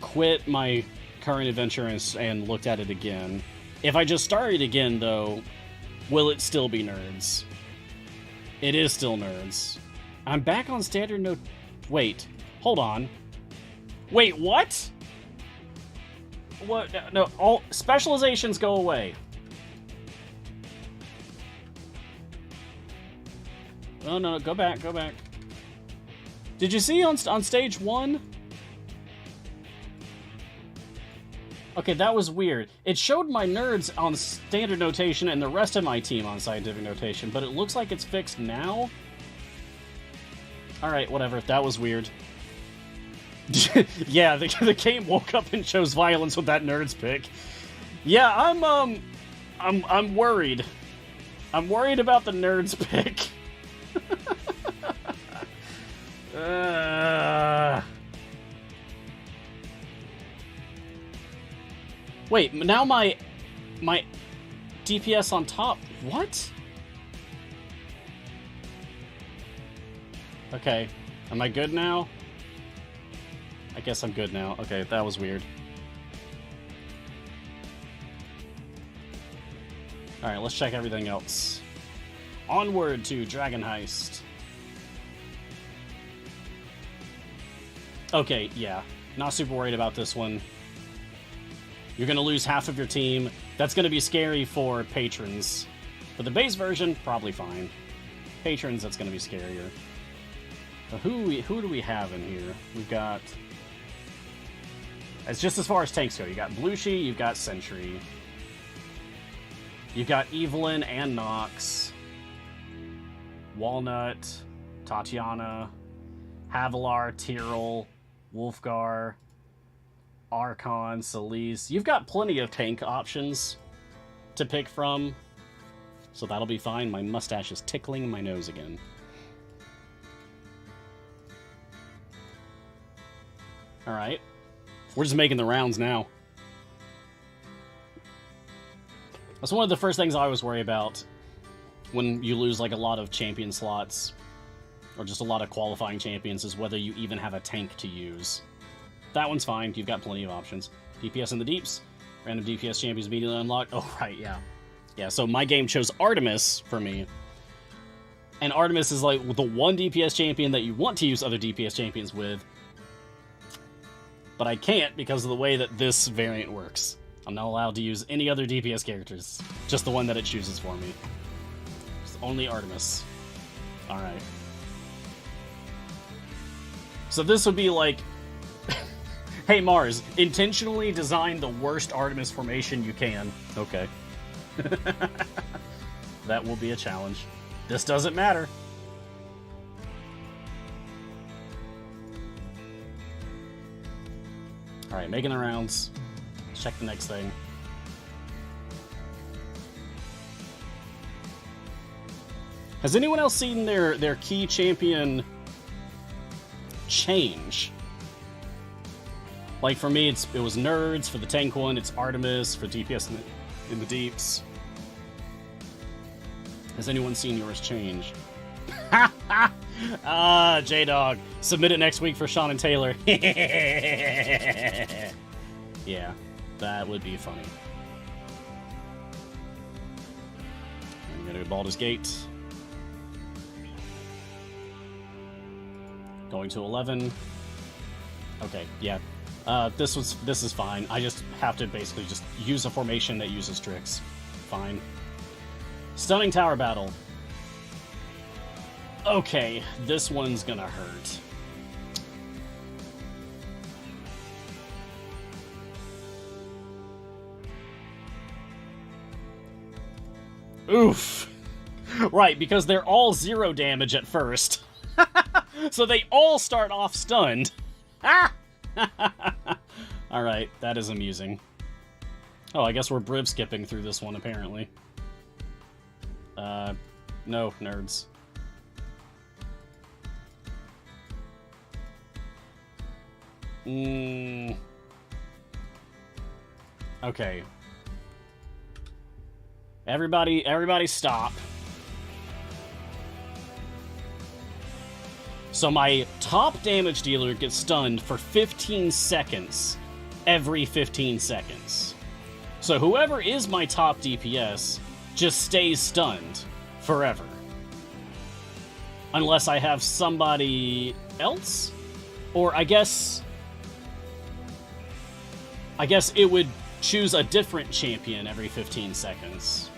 quit my current adventure and looked at it again. If I just started again, though, will it still be nerds? It is still nerds. I'm back on standard note... Wait. Hold on. Wait, what? What? No, all specializations go away. Oh, no, go back, go back. Did you see on stage 1? Okay, that was weird. It showed my nerds on standard notation and the rest of my team on scientific notation, but it looks like it's fixed now? Alright, whatever. That was weird. Yeah, the game woke up and chose violence with that nerds pick. Yeah, I'm worried. I'm worried about the nerds pick. Wait, now my DPS on top. What? Okay. Am I good now? I guess I'm good now. Okay, that was weird. Alright, let's check everything else. Onward to Dragon Heist. Okay, yeah. Not super worried about this one. You're going to lose half of your team. That's going to be scary for patrons. For the base version, probably fine. Patrons, that's going to be scarier. But who do we have in here? We've got... It's just as far as tanks go. You got Blushi, you've got Sentry. You've got Evelyn and Nox. Walnut, Tatiana, Havilar, Tyrell, Wolfgar, Archon, Celise. You've got plenty of tank options to pick from, so that'll be fine. My mustache is tickling my nose again. Alright. We're just making the rounds now. That's one of the first things I always worry about when you lose like a lot of champion slots, or just a lot of qualifying champions, is whether you even have a tank to use. That one's fine. You've got plenty of options. DPS in the deeps. Random DPS champions immediately unlocked. Oh, right, yeah. Yeah, so my game chose Artemis for me. And Artemis is like the one DPS champion that you want to use other DPS champions with. But I can't because of the way that this variant works. I'm not allowed to use any other DPS characters. Just the one that it chooses for me. It's only Artemis. Alright. So this would be like... Hey Mars, intentionally design the worst Artemis formation you can. Okay. That will be a challenge. This doesn't matter. Alright, making the rounds. Let's check the next thing. Has anyone else seen their key champion change? Like for me, it was Nerds for the tank one, it's Artemis for DPS in the deeps. Has anyone seen yours change? Ah, J-Dog. Submit it next week for Sean and Taylor. Yeah, that would be funny. I'm gonna go to Baldur's Gate. Going to 11. Okay, yeah. This is fine. I just have to basically just use a formation that uses tricks. Fine. Stunning Tower Battle. Okay, this one's gonna hurt. Oof. Right, because they're all 0 damage at first. So they all start off stunned. Alright, that is amusing. Oh, I guess we're Briv skipping through this one, apparently. No, Nerds. Okay. Everybody stop. So my top damage dealer gets stunned for 15 seconds every 15 seconds. So whoever is my top DPS just stays stunned forever. Unless I have somebody else? Or I guess it would choose a different champion every 15 seconds.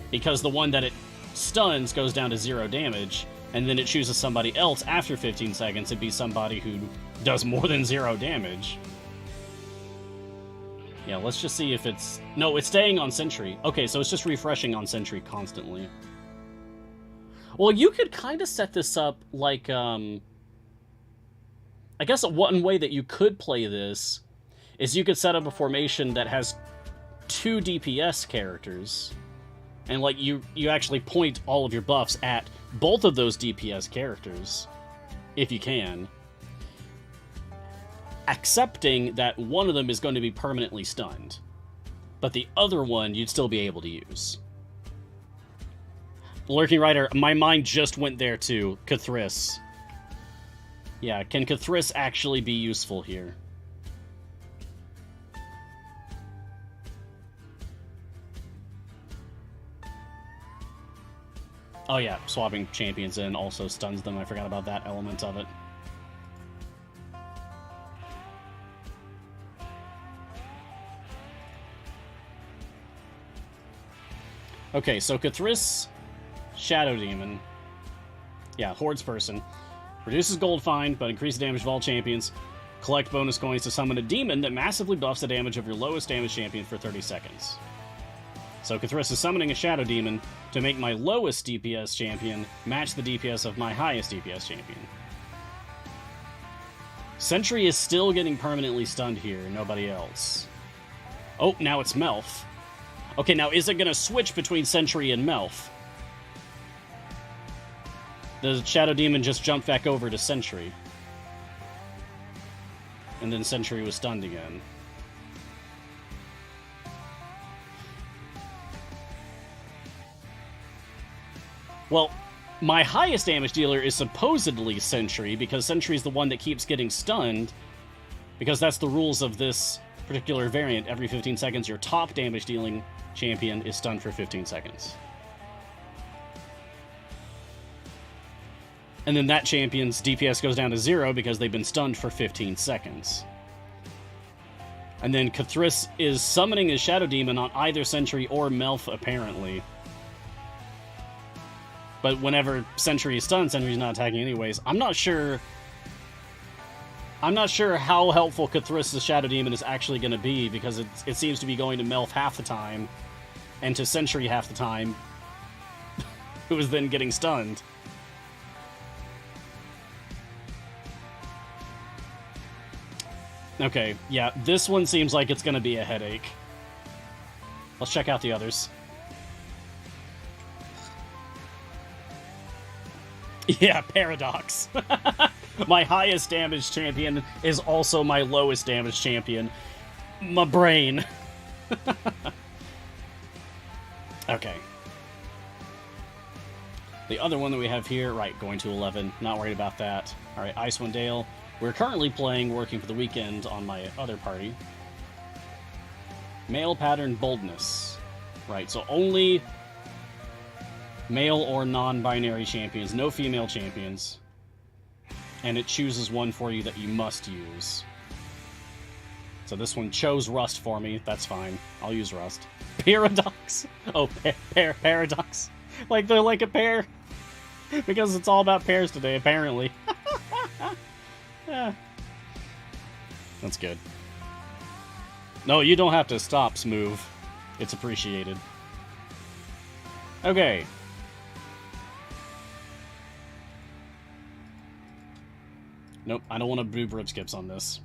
Because the one that it stuns goes down to 0 damage, and then it chooses somebody else after 15 seconds. It'd be somebody who does more than 0 damage. Yeah, let's just see if it's... No, it's staying on Sentry. Okay, so it's just refreshing on Sentry constantly. Well, you could kind of set this up like, I guess one way that you could play this is you could set up a formation that has 2 DPS characters, and like you actually point all of your buffs at both of those DPS characters. if you can. Accepting that one of them is going to be permanently stunned, but the other one you'd still be able to use. Lurking Rider, my mind just went there too. Cthulhu. Yeah, can Cthulhu actually be useful here? Oh yeah, swapping champions in also stuns them. I forgot about that element of it. Okay, so Cthulhu, Shadow Demon. Yeah, Hordes person. Reduces gold find, but increases damage of all champions. Collect bonus coins to summon a demon that massively buffs the damage of your lowest damage champion for 30 seconds. So Cthulhu is summoning a Shadow Demon to make my lowest DPS champion match the DPS of my highest DPS champion. Sentry is still getting permanently stunned here, nobody else. Oh, now it's Melf. Okay, now is it going to switch between Sentry and Melf? The Shadow Demon just jumped back over to Sentry. And then Sentry was stunned again. Well, my highest damage dealer is supposedly Sentry, because Sentry is the one that keeps getting stunned, because that's the rules of this particular variant. Every 15 seconds, your top damage dealing champion is stunned for 15 seconds. And then that champion's DPS goes down to 0 because they've been stunned for 15 seconds. And then Cthulhu is summoning his Shadow Demon on either Sentry or Melf, apparently. But whenever Sentry is stunned, Sentry's not attacking anyways. I'm not sure how helpful Cthulhu's Shadow Demon is actually going to be, because it seems to be going to Melf half the time, and to Sentry half the time, who is then getting stunned. Okay, yeah, this one seems like it's going to be a headache. Let's check out the others. Yeah, Paradox. My highest damage champion is also my lowest damage champion. My brain. Okay. The other one that we have here, right, going to 11. Not worried about that. Alright, Icewind Dale. We're currently playing Working for the Weekend on my other party. Male pattern boldness. Right, so only male or non-binary champions, no female champions. And it chooses one for you that you must use. So this one chose Rust for me. That's fine. I'll use Rust. Paradox. Oh, Paradox. Like they're like a pair. Because it's all about pairs today, apparently. Yeah. That's good. No, you don't have to stop, Smooth. It's appreciated. Okay. Nope, I don't want to do broom skips on this.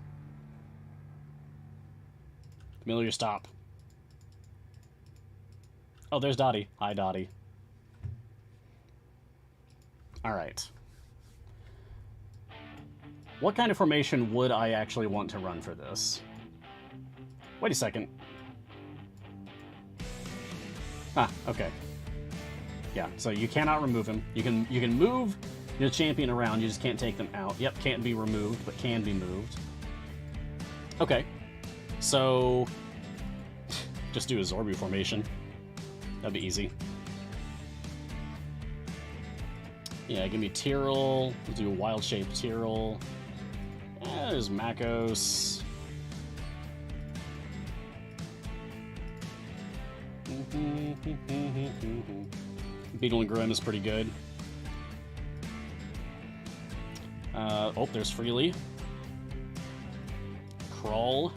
Familiar, stop. Oh, there's Dottie. Hi, Dottie. Alright. What kind of formation would I actually want to run for this? Wait a second. Ah, okay. Yeah, so you cannot remove him. You can move the champion around, you just can't take them out. Yep, can't be removed, but can be moved. Okay. So just do a Zorbu formation. That'd be easy. Yeah, give me Tyrell. We'll do a wild shape Tyrell. There's Makos. Beetle and Grim is pretty good. Oh, there's Freely. Crawl.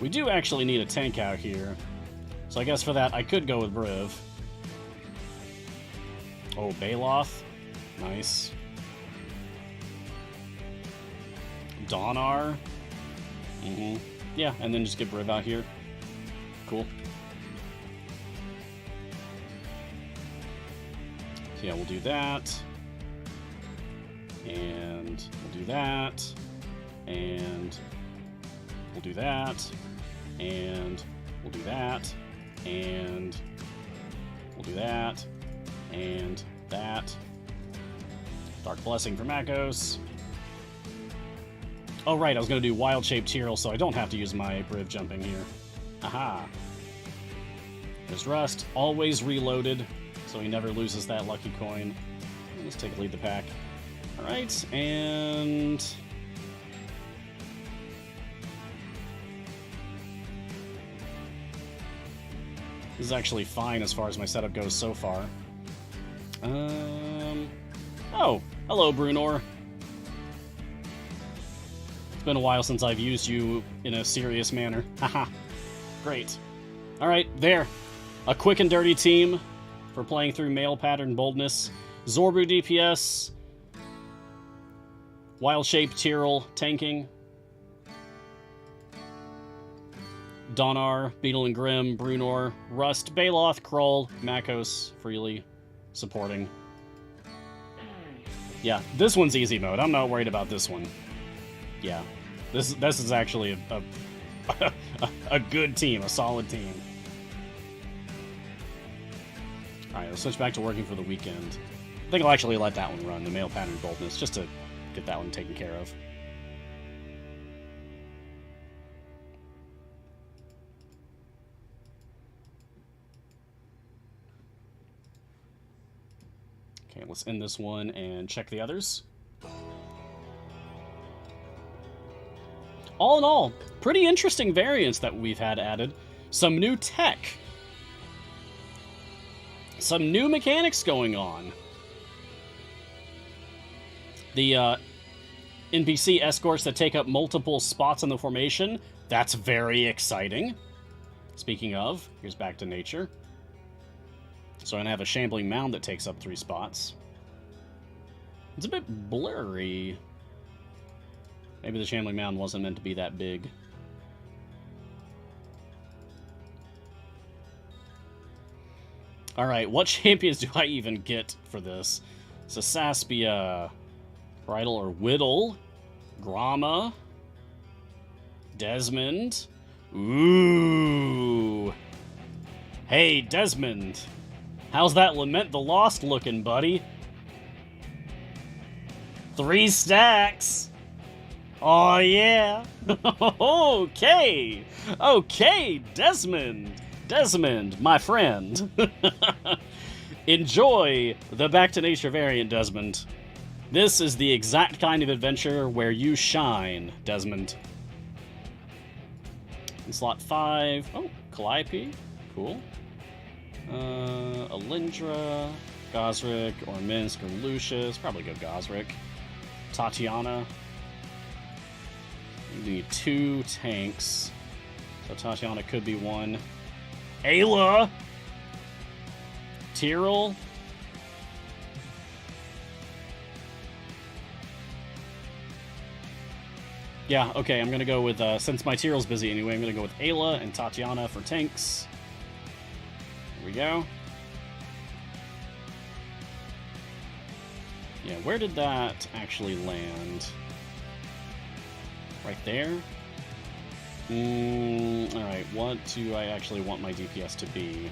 We do actually need a tank out here. So I guess for that, I could go with Briv. Oh, Baloth. Nice. Donar. Yeah, and then just get Briv out here. Cool. Yeah, we'll do that. And we'll do that. And we'll do that. And we'll do that. And we'll do that. And that. Dark Blessing for Makos. Oh, right, I was going to do Wild Shape Tyrell, so I don't have to use my Briv jumping here. Aha. There's Rust. Always reloaded, so he never loses that lucky coin. Let's take a lead the pack. Alright, and... this is actually fine as far as my setup goes so far. Oh, hello, Brunor. It's been a while since I've used you in a serious manner. Haha. Great. Alright, there. A quick and dirty team for playing through Male Pattern Boldness. Zorbu DPS. Wild Shape Tyrell tanking. Donar, Beetle and Grim, Brunor, Rust, Baloth, Krull, Makos, freely supporting. Yeah, this one's easy mode. I'm not worried about this one. Yeah, this is actually a good team, a solid team. Alright, let's switch back to working for the weekend. I think I'll actually let that one run, the Male Pattern Boldness, just to get that one taken care of. Okay, let's end this one and check the others. All in all, pretty interesting variants that we've had added. Some new tech. Some new mechanics going on. The NPC escorts that take up multiple spots in the formation. That's very exciting. Speaking of, here's back to nature. So I'm going to have a Shambling Mound that takes up 3 spots. It's a bit blurry. Maybe the Shambling Mound wasn't meant to be that big. Alright, what champions do I even get for this? Sasaspia, Bridle or Whittle, Grama, Desmond. Ooh. Hey, Desmond. How's that Lament the Lost looking, buddy? 3 stacks! Oh, yeah! Okay! Okay, Desmond! Desmond, my friend. Enjoy the Back to Nature variant, Desmond. This is the exact kind of adventure where you shine, Desmond. In slot 5... oh, Calliope. Cool. Alindra, Gosrick, or Minsk, or Lucius. Probably go Gosrick. Tatiana. We need 2 tanks. So Tatiana could be one. Ayla! Tyrell. Yeah, okay, I'm gonna go with, since my Tyrell's busy anyway, I'm gonna go with Ayla and Tatiana for tanks. Here we go. Yeah, where did that actually land? Right there? Alright, what do I actually want my DPS to be?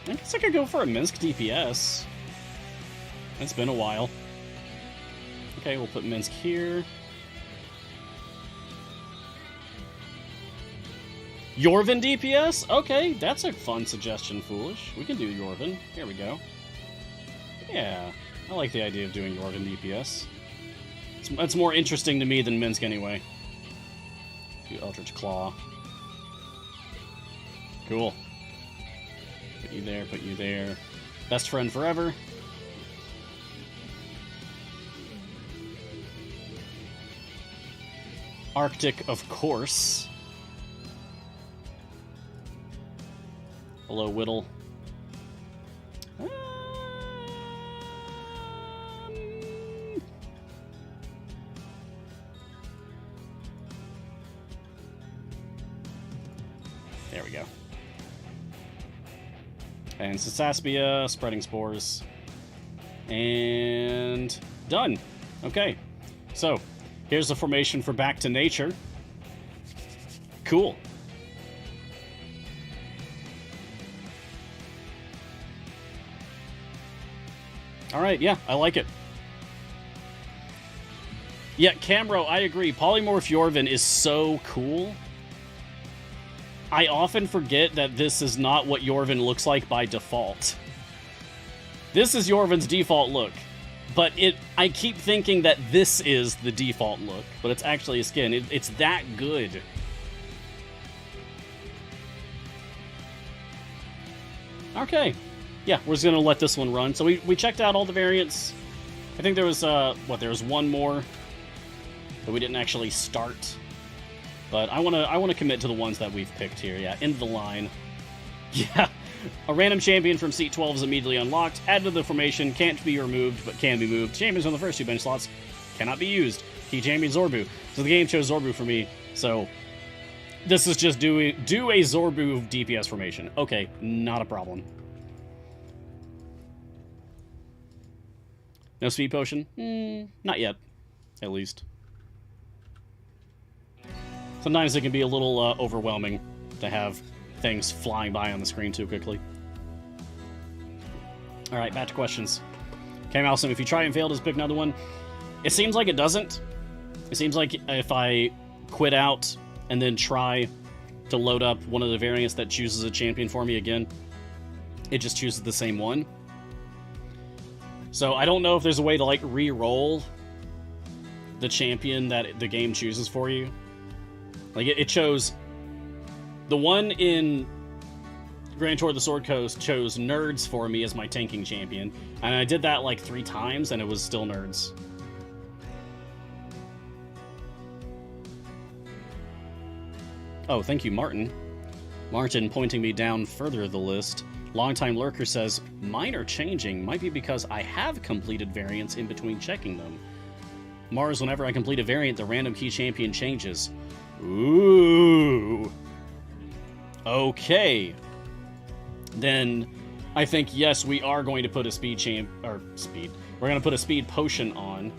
I guess I could go for a Minsk DPS. It's been a while. Okay, we'll put Minsk here. Yorvin DPS? Okay, that's a fun suggestion, Foolish. We can do Yorvin. Here we go. Yeah, I like the idea of doing Yorvin DPS. It's more interesting to me than Minsk anyway. Do Eldritch Claw. Cool. Put you there, put you there. Best friend forever. Arctic, of course. Hello, Whittle. There we go. And Sasaspia, spreading spores. And done. Okay. So, here's the formation for Back to Nature. Cool. Alright, yeah, I like it. Yeah, Camro, I agree. Polymorph Yorvin is so cool. I often forget that this is not what Yorvin looks like by default. This is Yorvin's default look. But I keep thinking that this is the default look, but it's actually a skin. It's that good. Okay. Yeah, we're just going to let this one run. So we checked out all the variants. I think there was, there was one more that we didn't actually start. But I want to commit to the ones that we've picked here. Yeah, end of the line. Yeah. A random champion from seat 12 is immediately unlocked. Added to the formation, can't be removed, but can be moved. Champions on the first 2 bench slots cannot be used. Key champion Zorbu. So the game chose Zorbu for me. So this is just do a Zorbu DPS formation. Okay, not a problem. No speed potion? Not yet, at least. Sometimes it can be a little overwhelming to have things flying by on the screen too quickly. Alright, back to questions. Okay, Malsum, if you try and fail, does pick another one? It seems like it doesn't. It seems like if I quit out and then try to load up one of the variants that chooses a champion for me again, it just chooses the same one. So I don't know if there's a way to, like, re-roll the champion that the game chooses for you. Like, it chose... The one in Grand Tour of the Sword Coast chose Nerds for me as my tanking champion. And I did that, like, 3 times, and it was still Nerds. Oh, thank you, Martin. Martin pointing me down further the list. Longtime Lurker says, mine are changing. Might be because I have completed variants in between checking them. Mars, whenever I complete a variant, the random key champion changes. Ooh. Okay. Then I think, yes, we are going to put a we're going to put a speed potion on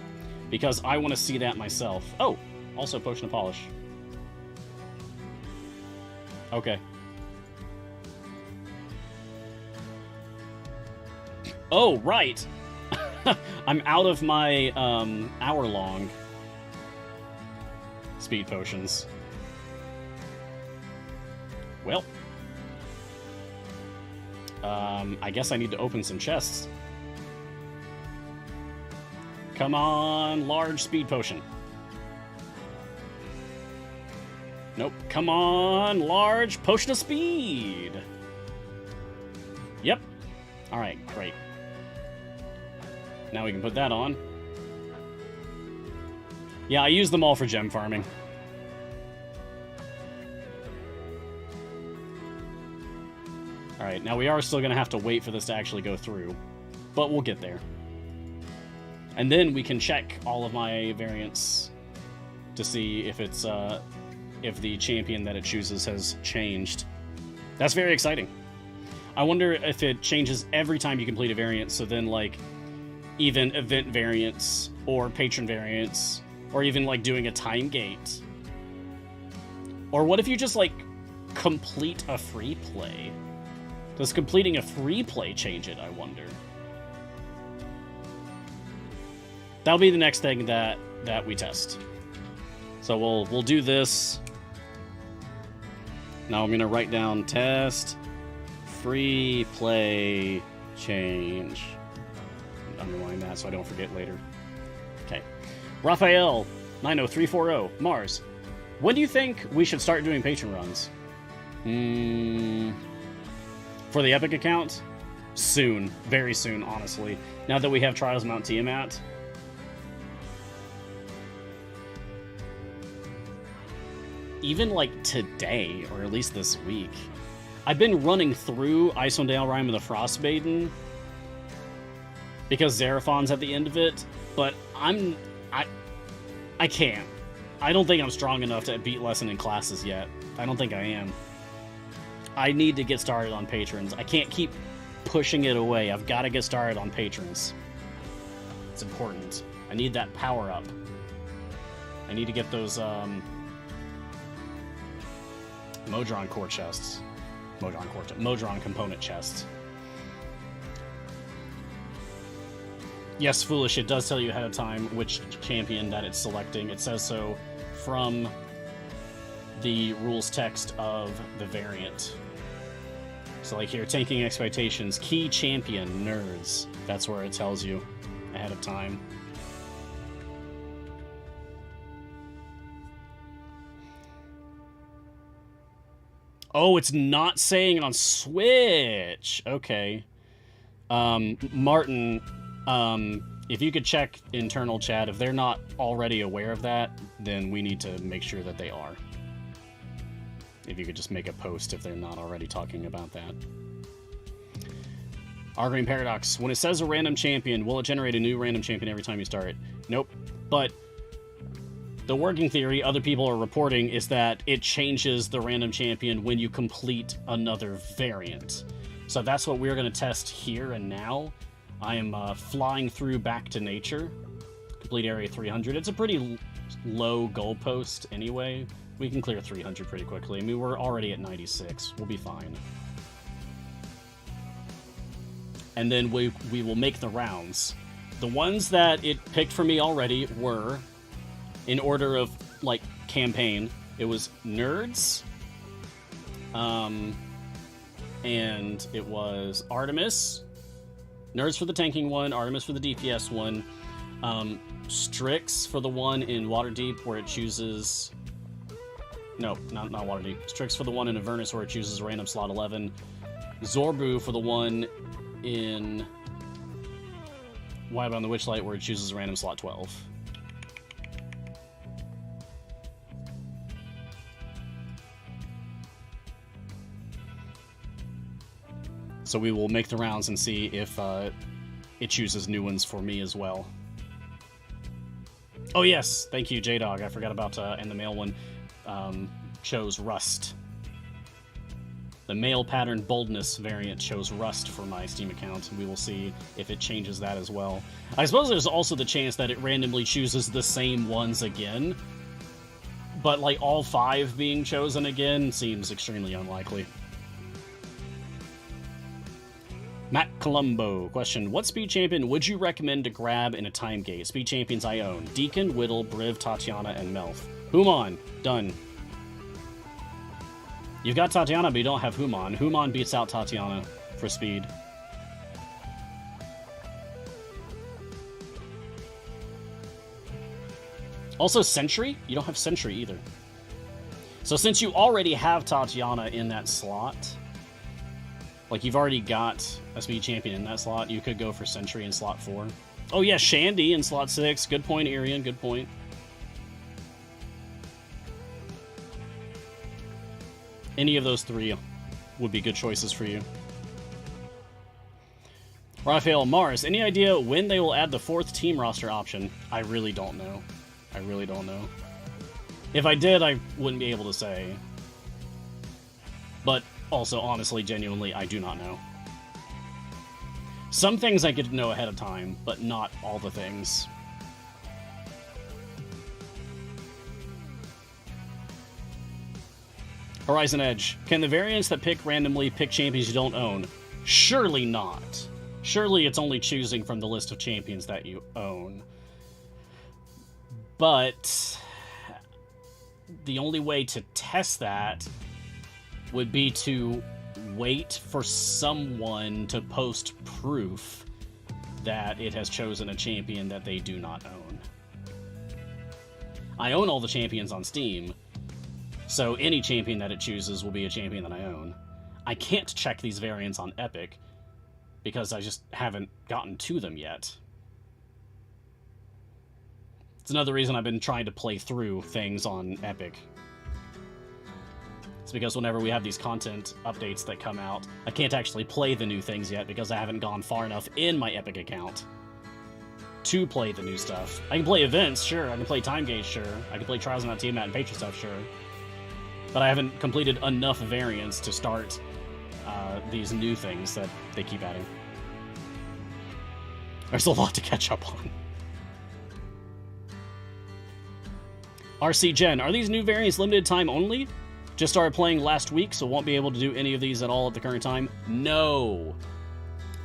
because I want to see that myself. Oh, also potion of polish. Okay. Oh, right. I'm out of my hour-long speed potions. Well, I guess I need to open some chests. Come on, large speed potion. Nope. Come on, large potion of speed. Yep. All right, great. Now we can put that on. Yeah, I use them all for gem farming. Alright, now we are still going to have to wait for this to actually go through. But we'll get there. And then we can check all of my variants to see if it's, if the champion that it chooses has changed. That's very exciting. I wonder if it changes every time you complete a variant, so then, like, even event variants, or patron variants, or even, like, doing a time gate. Or what if you just, like, complete a free play? Does completing a free play change it, I wonder? That'll be the next thing that we test. So we'll do this. Now I'm gonna write down test free play change. Underline that so I don't forget later. Okay. Raphael 90340 Mars. When do you think we should start doing patron runs? For the Epic account? Soon. Very soon, honestly. Now that we have Trials Mount Tiamat. Even, like, today, or at least this week. I've been running through Icewind Dale Rime of the Frostmaiden because Xeraphon's at the end of it, but I can't. I don't think I'm strong enough to beat Lesson in classes yet. I don't think I am. I need to get started on patrons. I can't keep pushing it away. I've got to get started on patrons. It's important. I need that power up. I need to get those Modron core chests. Modron component chests. Yes, Foolish, it does tell you ahead of time which champion that it's selecting. It says so from the rules text of the variant. So like here, Tanking Expectations, key champion, nerds. That's where it tells you ahead of time. Oh, it's not saying it on Switch. Okay. Martin, if you could check internal chat, if they're not already aware of that, then we need to make sure that they are. If you could just make a post if they're not already talking about that. Arguing Paradox, when it says a random champion, will it generate a new random champion every time you start? Nope. But the working theory other people are reporting is that it changes the random champion when you complete another variant. So that's what we're going to test here and now. I am flying through Back to Nature. Complete area 300. It's a pretty low goalpost anyway. We can clear 300 pretty quickly. I mean, we're already at 96. We'll be fine. And then we will make the rounds. The ones that it picked for me already were, in order of, like, campaign, it was Nerds, and it was Artemis, Nerds for the tanking one, Artemis for the DPS one, Strix for the one in Waterdeep where it chooses... No, not Waterdeep. Strix for the one in Avernus where it chooses random slot 11. Zorbu for the one in Wildbound the Witchlight where it chooses random slot 12. So we will make the rounds and see if it chooses new ones for me as well. Oh yes, thank you, J-Dog. I forgot about, and the male one chose Rust. The male pattern boldness variant chose Rust for my Steam account. We will see if it changes that as well. I suppose there's also the chance that it randomly chooses the same ones again. But, like, all 5 being chosen again seems extremely unlikely. Matt Colombo, question. What speed champion would you recommend to grab in a time gate? Speed champions I own. Deacon, Whittle, Briv, Tatiana, and Melf. Human. Done. You've got Tatiana, but you don't have Human. Human beats out Tatiana for speed. Also, Sentry? You don't have Sentry either. So since you already have Tatiana in that slot... Like, you've already got a speed champion in that slot. You could go for Sentry in slot 4. Oh, yeah, Shandy in slot 6. Good point, Irian. Good point. Any of those 3 would be good choices for you. Raphael Mars, any idea when they will add the 4th team roster option? I really don't know. I really don't know. If I did, I wouldn't be able to say. But... also, honestly, genuinely, I do not know. Some things I get to know ahead of time, but not all the things. Horizon Edge. Can the variants that pick randomly pick champions you don't own? Surely not. Surely it's only choosing from the list of champions that you own. But the only way to test that would be to wait for someone to post proof that it has chosen a champion that they do not own. I own all the champions on Steam, so any champion that it chooses will be a champion that I own. I can't check these variants on Epic, because I just haven't gotten to them yet. It's another reason I've been trying to play through things on Epic. It's because whenever we have these content updates that come out, I can't actually play the new things yet because I haven't gone far enough in my Epic account to play the new stuff. I can play events, sure. I can play Time Gauge, sure. I can play Trials and Tiamat and Patron stuff, sure. But I haven't completed enough variants to start these new things that they keep adding. There's a lot to catch up on. RC Gen, are these new variants limited time only? Just started playing last week, so won't be able to do any of these at all at the current time. No!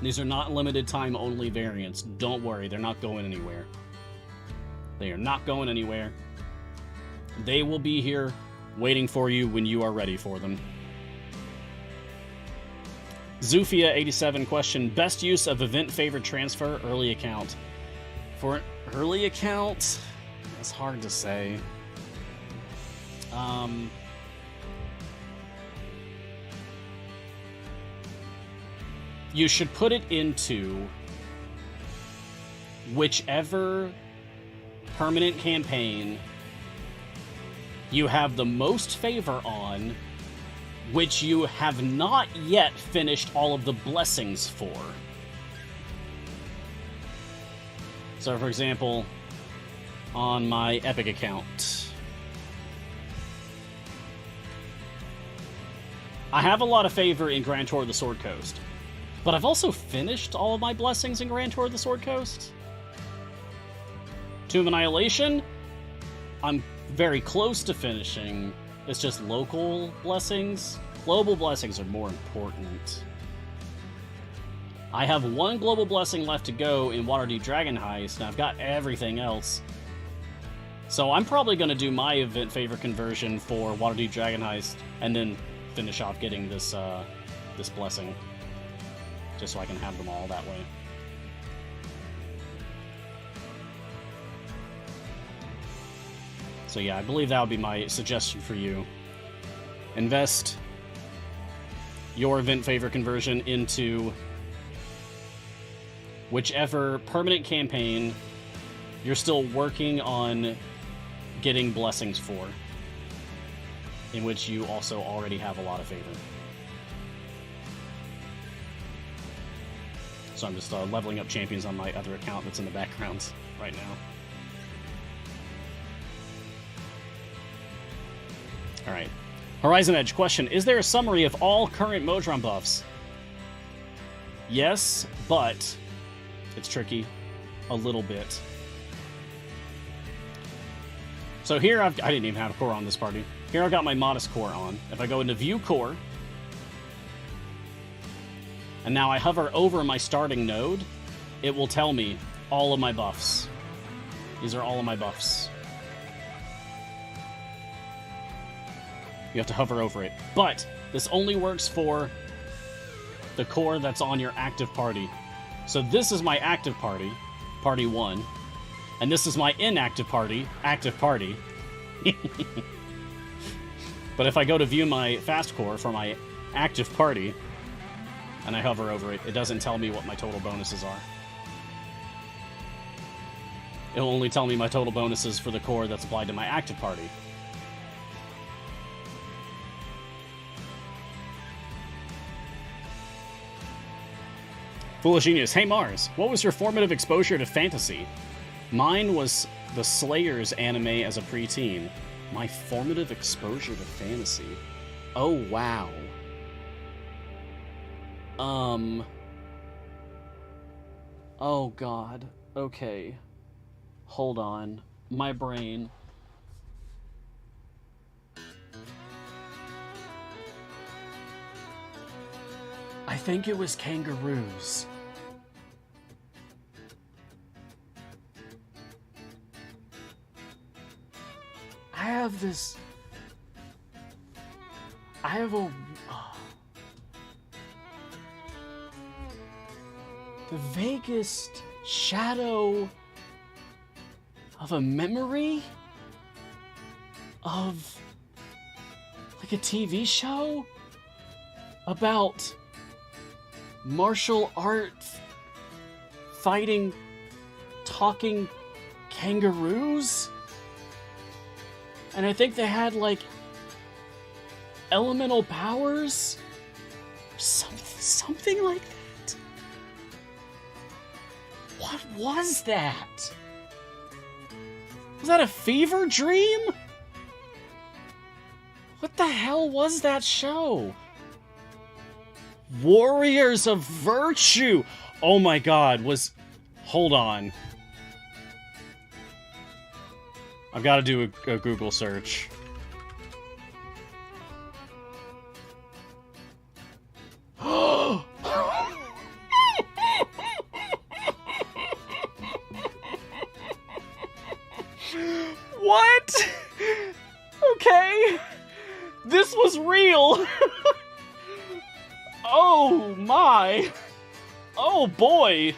These are not limited time only variants. Don't worry, they're not going anywhere. They are not going anywhere. They will be here waiting for you when you are ready for them. Zufia87 question, best use of event favorite transfer early account. For an early account, it's hard to say. You should put it into whichever permanent campaign you have the most favor on, which you have not yet finished all of the blessings for. So, for example, on my Epic account, I have a lot of favor in Grand Tour of the Sword Coast, but I've also finished all of my blessings in Grand Tour of the Sword Coast. Tomb Annihilation, I'm very close to finishing. It's just local blessings. Global blessings are more important. I have one global blessing left to go in Waterdeep Dragon Heist, and I've got everything else. So I'm probably going to do my event favor conversion for Waterdeep Dragon Heist, and then finish off getting this this blessing, just so I can have them all that way. So yeah, I believe that would be my suggestion for you. Invest your event favor conversion into whichever permanent campaign you're still working on getting blessings for, in which you also already have a lot of favor. So I'm just leveling up champions on my other account that's in the background right now. Alright. Horizon Edge question, is there a summary of all current Modron buffs? Yes, but it's tricky. A little bit. So here I didn't even have a core on this party. Here I've got my Modest core on. If I go into View Core, and now I hover over my starting node, it will tell me all of my buffs. These are all of my buffs. You have to hover over it. But this only works for the core that's on your active party. So this is my active party, party 1. And this is my inactive party, active party. But if I go to view my fast core for my active party, and I hover over it, it doesn't tell me what my total bonuses are. It'll only tell me my total bonuses for the core that's applied to my active party. Foolish Genius, hey Mars, what was your formative exposure to fantasy? Mine was the Slayers anime as a preteen. My formative exposure to fantasy? Oh, wow. Oh, God. Okay. Hold on. My brain. I think it was kangaroos. I have a... the vaguest shadow of a memory of like a TV show about martial arts fighting talking kangaroos. And I think they had, like, elemental powers? Something like that? What was that? Was that a fever dream? What the hell was that show? Warriors of Virtue! Oh my god, hold on. I've got to do a Google search. What? Okay. This was real. Oh my. Oh boy.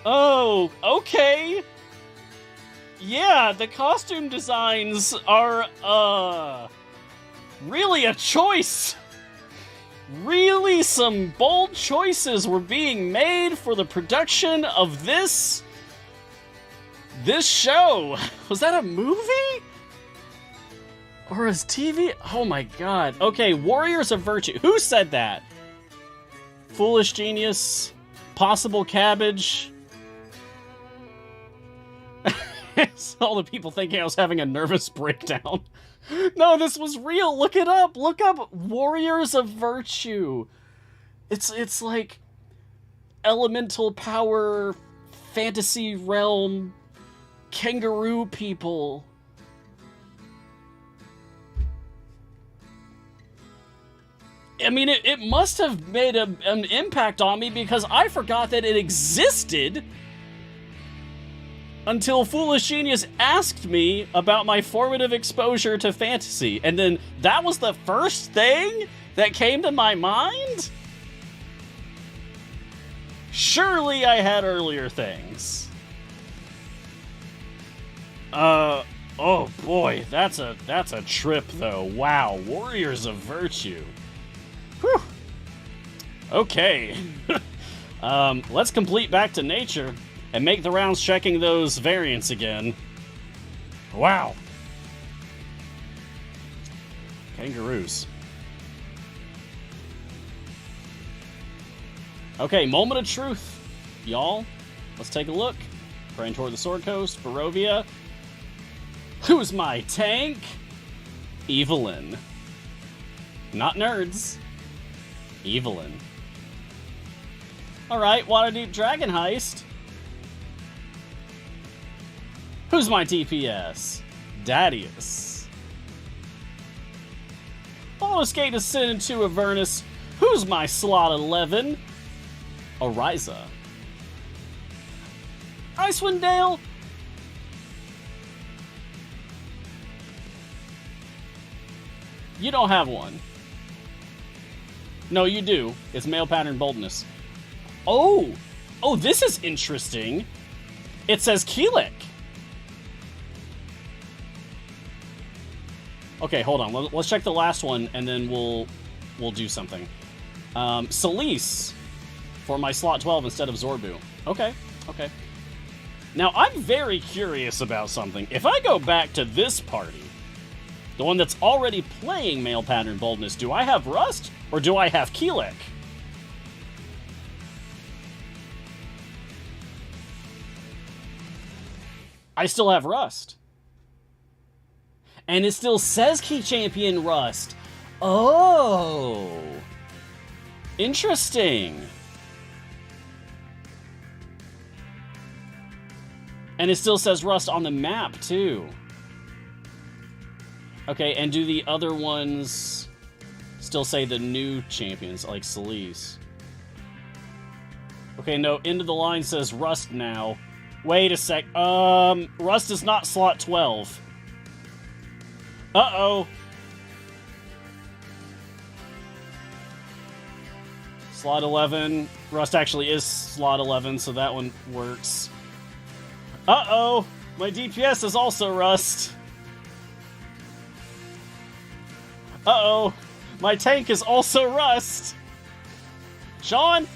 Oh, okay. Yeah, the costume designs are, really a choice. Really some bold choices were being made for the production of this show. Was that a movie? Or is TV? Oh my god. Okay, Warriors of Virtue. Who said that? Foolish Genius? Possible Cabbage? All the people thinking I was having a nervous breakdown. No, this was real. Look it up. Look up Warriors of Virtue. It's like elemental power, fantasy realm, kangaroo people. I mean, it must have made an impact on me because I forgot that it existed until Foolish Genius asked me about my formative exposure to fantasy. And then that was the first thing that came to my mind? Surely I had earlier things. Oh boy, that's a trip though. Wow, Warriors of Virtue. Whew. Okay. Let's complete Back to Nature and make the rounds checking those variants again. Wow. Kangaroos. Okay, moment of truth, y'all. Let's take a look. Praying toward the Sword Coast, Barovia. Who's my tank? Evelyn. Not nerds. Evelyn. Alright, Waterdeep Dragon Heist. Who's my DPS? Dadius. Baldur's Gate Ascend into Avernus. Who's my slot 11? Ariza. Icewind Dale. You don't have one. No, you do. It's Male Pattern Boldness. Oh! Oh, this is interesting. It says Keelik. Okay, hold on. Let's check the last one, and then we'll do something. Celise for my slot 12 instead of Zorbu. Okay, okay. Now, I'm very curious about something. If I go back to this party, the one that's already playing Male Pattern Boldness, do I have Rust, or do I have Keelik? I still have Rust. And it still says Key Champion Rust. Oh. Interesting. And it still says Rust on the map, too. Okay, and do the other ones still say the new champions, like Celise? Okay, no, End of the Line says Rust now. Wait a sec. Rust is not slot 12. Uh-oh. Slot 11. Rust actually is slot 11, so that one works. Uh-oh. My DPS is also Rust. Uh-oh. My tank is also Rust. Sean?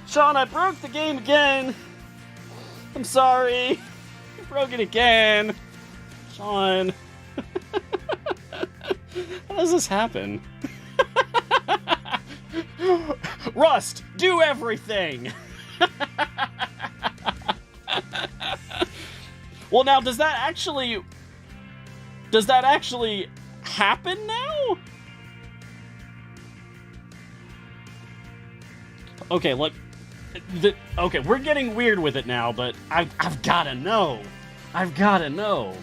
Sean, I broke the game again. I'm sorry. I broke it again. Sean. How does this happen? Rust, do everything! Well, now, does that actually happen now? Okay, look. Okay, we're getting weird with it now, but I've gotta know. I've gotta know.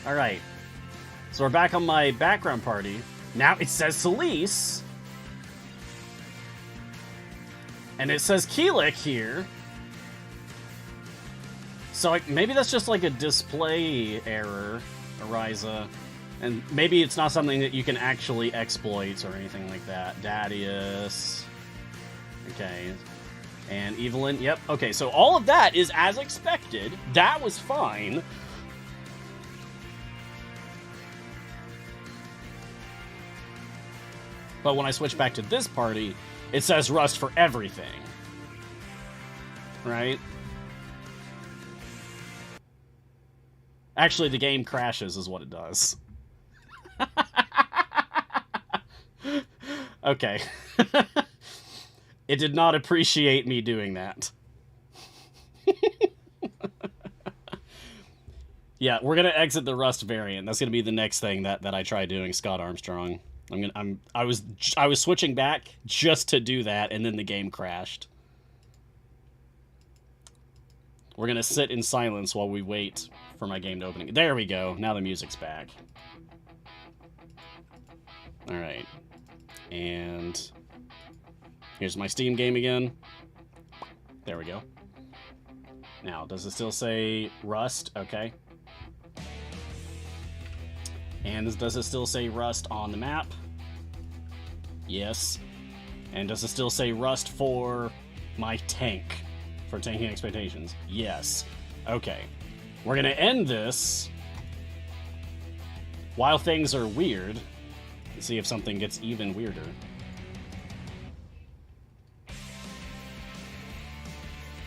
Alright. So we're back on my background party. Now it says Celise. And it says Keelik here. So maybe that's just like a display error, Ariza. And maybe it's not something that you can actually exploit or anything like that. Dadius. Okay. And Evelyn, yep. Okay, so all of that is as expected. That was fine. But when I switch back to this party, it says Rust for everything. Right? Actually, the game crashes is what it does. Okay. It did not appreciate me doing that. Yeah, we're gonna exit the Rust variant. That's gonna be the next thing that I try doing, Scott Armstrong. I was switching back just to do that, and then the game crashed. We're gonna sit in silence while we wait for my game to open. There we go. Now the music's back. All right, and here's my Steam game again. There we go. Now, does it still say Rust? Okay. And does it still say Rust on the map? Yes. And does it still say Rust for my tank? For tanking expectations? Yes. Okay. We're gonna end this while things are weird and see if something gets even weirder.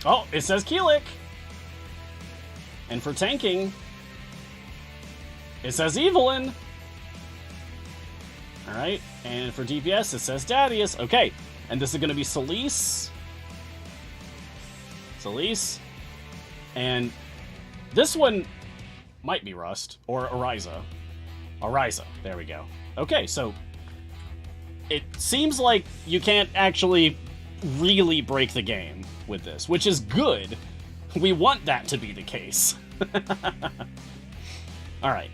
Oh, it says Keelik! And for tanking, it says Evelyn! Alright, and for DPS, it says Dadius. Okay, and this is gonna be Celise. Celise. And this one might be Rust, or Ariza. Ariza, there we go. Okay, so it seems like you can't actually really break the game with this, which is good. We want that to be the case. Alright.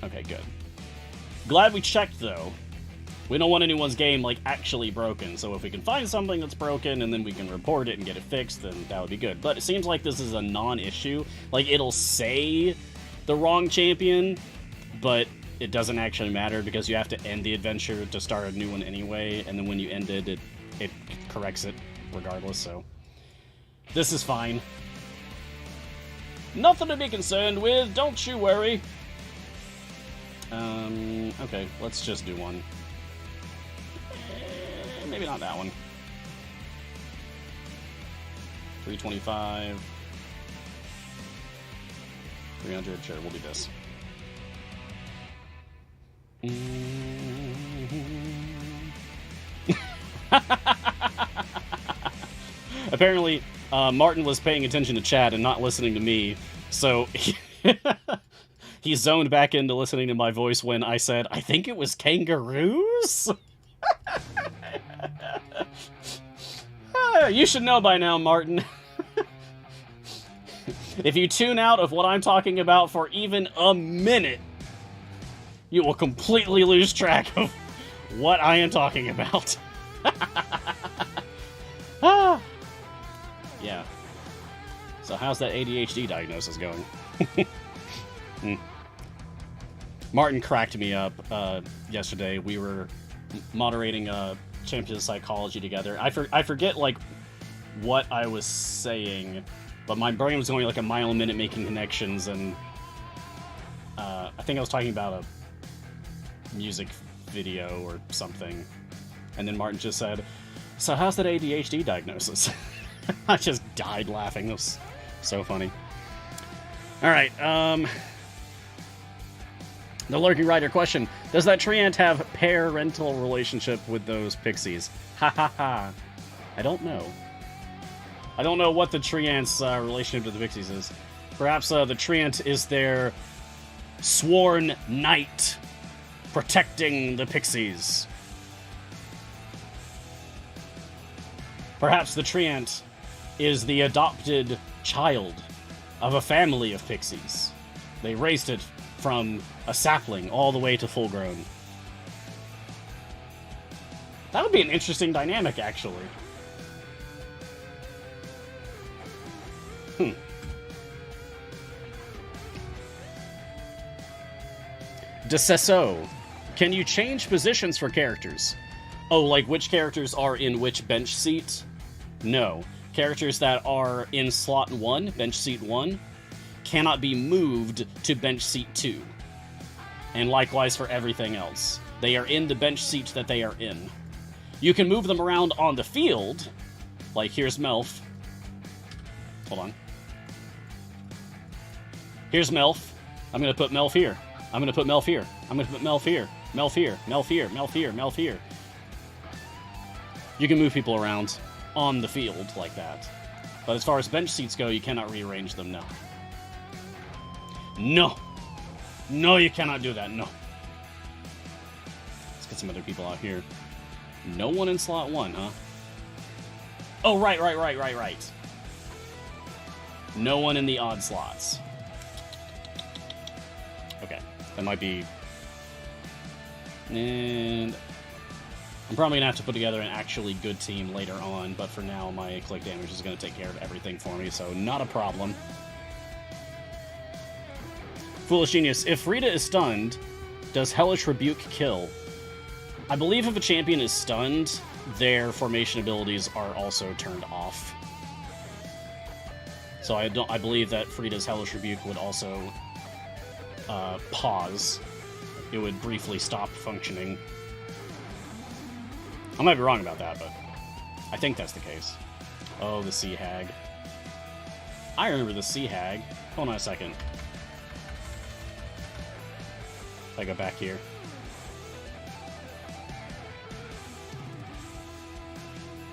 Okay, good. Glad we checked, though. We don't want anyone's game, like, actually broken, so if we can find something that's broken and then we can report it and get it fixed, then that would be good. But it seems like this is a non-issue. Like, it'll say the wrong champion, but it doesn't actually matter because you have to end the adventure to start a new one anyway, and then when you end it, it corrects it regardless, so this is fine. Nothing to be concerned with, don't you worry. Okay, let's just do one. Maybe not that one. 325. 300, sure, we'll do this. Apparently, Martin was paying attention to chat and not listening to me, so he zoned back into listening to my voice when I said, I think it was kangaroos? You should know by now, Martin. If you tune out of what I'm talking about for even a minute, you will completely lose track of what I am talking about. Yeah. So how's that ADHD diagnosis going? Martin cracked me up yesterday. We were moderating Champions Psychology together. I forget, like, what I was saying, but my brain was going like a mile a minute making connections, and I think I was talking about a music video or something, and then Martin just said, so how's that ADHD diagnosis? I just died laughing. It was so funny. Alright, the Lurking Rider question. Does that treant have parental relationship with those pixies? Ha ha ha. I don't know. I don't know what the treant's relationship to the pixies is. Perhaps the treant is their sworn knight protecting the pixies. Perhaps the treant is the adopted child of a family of pixies. They raised it from a sapling all the way to full grown. That would be an interesting dynamic, actually. Decesso. Can you change positions for characters? Oh, like which characters are in which bench seat? No. Characters that are in slot 1, bench seat 1, cannot be moved to bench seat 2. And likewise for everything else. They are in the bench seat that they are in. You can move them around on the field. Like, here's Melf. Hold on. Here's Melf. I'm going to put Melf here. I'm going to put Melf here. I'm going to put Melf here. Melf here. Melf here. Melf here. Melf here. You can move people around on the field like that. But as far as bench seats go, you cannot rearrange them, no. No! No, you cannot do that, no. Let's get some other people out here. No one in slot 1, huh? Oh, right. No one in the odd slots. Okay, that might be... And I'm probably gonna have to put together an actually good team later on, but for now, my click damage is gonna take care of everything for me, so not a problem. Foolish Genius, if Rita is stunned, does Hellish Rebuke kill? I believe if a champion is stunned, their formation abilities are also turned off. So I believe that Frida's Hellish Rebuke would also pause. It would briefly stop functioning. I might be wrong about that, but I think that's the case. Oh, the Sea Hag. I remember the Sea Hag. Hold on a second. If I go back here.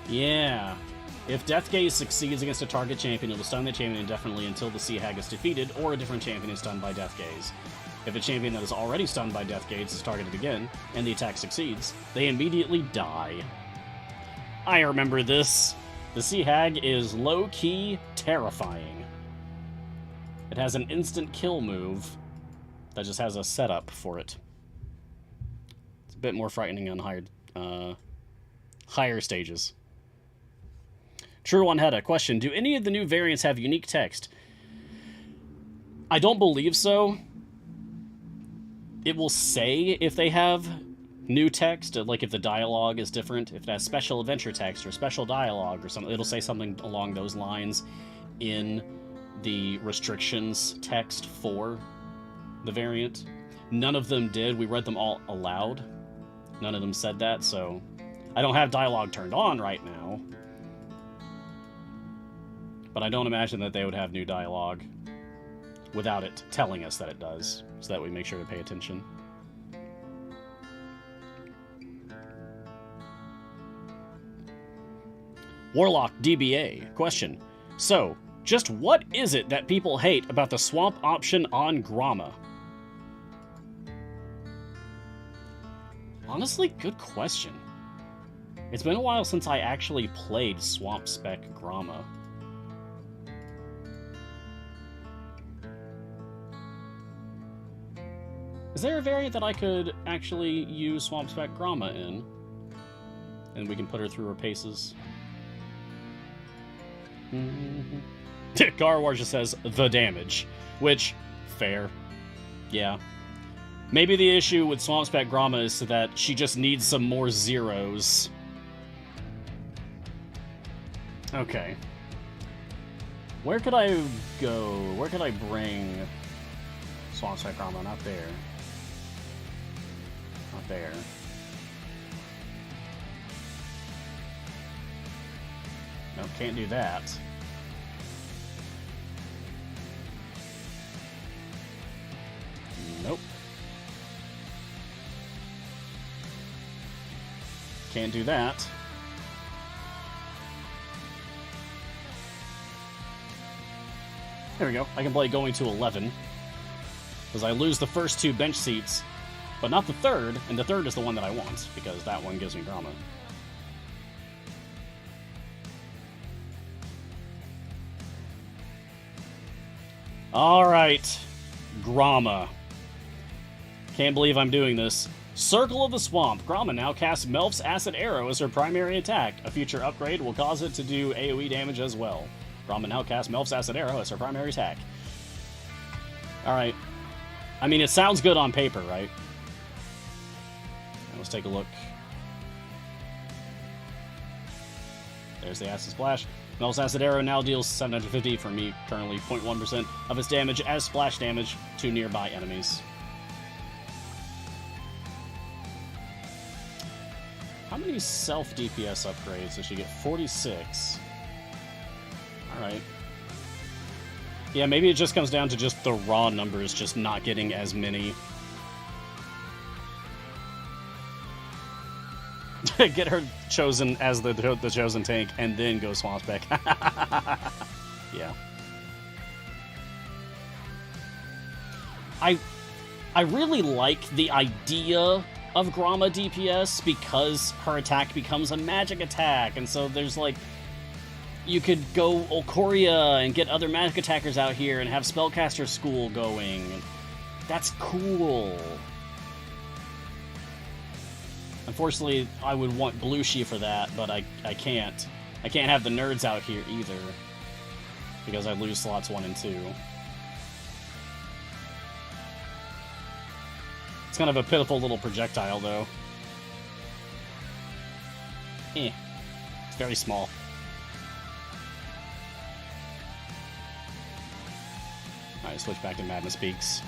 Yeah. If Death Gaze succeeds against a target champion, it will stun the champion indefinitely until the Sea Hag is defeated, or a different champion is stunned by Death Gaze. If a champion that is already stunned by Death Gaze is targeted again, and the attack succeeds, they immediately die. I remember this. The Sea Hag is low-key terrifying. It has an instant kill move that just has a setup for it. It's a bit more frightening on higher stages. True One Hedda, question, do any of the new variants have unique text? I don't believe so. It will say if they have new text, like if the dialogue is different, if it has special adventure text or special dialogue or something, it'll say something along those lines in the restrictions text for the variant. None of them did. We read them all aloud. None of them said that, so I don't have dialogue turned on right now. But I don't imagine that they would have new dialogue without it telling us that it does, so that we make sure to pay attention. Warlock DBA, question. So, just what is it that people hate about the swamp option on Gromma? Honestly, good question. It's been a while since I actually played Swamp Spec Gromma. Is there a variant that I could actually use Swamp Spec Gromma in? And we can put her through her paces? Garwar just says, the damage. Which, fair. Yeah. Maybe the issue with Swamp Spec Gromma is that she just needs some more zeros. Okay. Where could I go? Where could I bring Swamp Spec Gromma? Not there. Not there. Nope, can't do that. Nope. Can't do that. There we go. I can play going to 11. Because I lose the first two bench seats, but not the third, and the third is the one that I want, because that one gives me drama. Alright. Gromma. Can't believe I'm doing this. Circle of the Swamp. Gromma now casts Melf's Acid Arrow as her primary attack. A future upgrade will cause it to do AoE damage as well. Gromma now casts Melf's Acid Arrow as her primary attack. Alright. I mean, it sounds good on paper, right? Let's take a look. There's the Acid Splash. Melf's Acid Arrow now deals 750 for me, currently 0.1% of its damage as splash damage to nearby enemies. How many self-DPS upgrades does she get? 46. Alright. Yeah, maybe it just comes down to just the raw numbers, just not getting as many. Get her chosen as the chosen tank, and then go Swamp Spec. Yeah. I really like the idea of Gromma DPS because her attack becomes a magic attack, and so there's like, you could go Olkoria and get other magic attackers out here and have Spellcaster School going. That's cool. Unfortunately, I would want Blushi for that, but I can't. I can't have the nerds out here either, because I lose slots 1 and 2. It's kind of a pitiful little projectile, though. It's very small. Alright, switch back to Madness Peaks.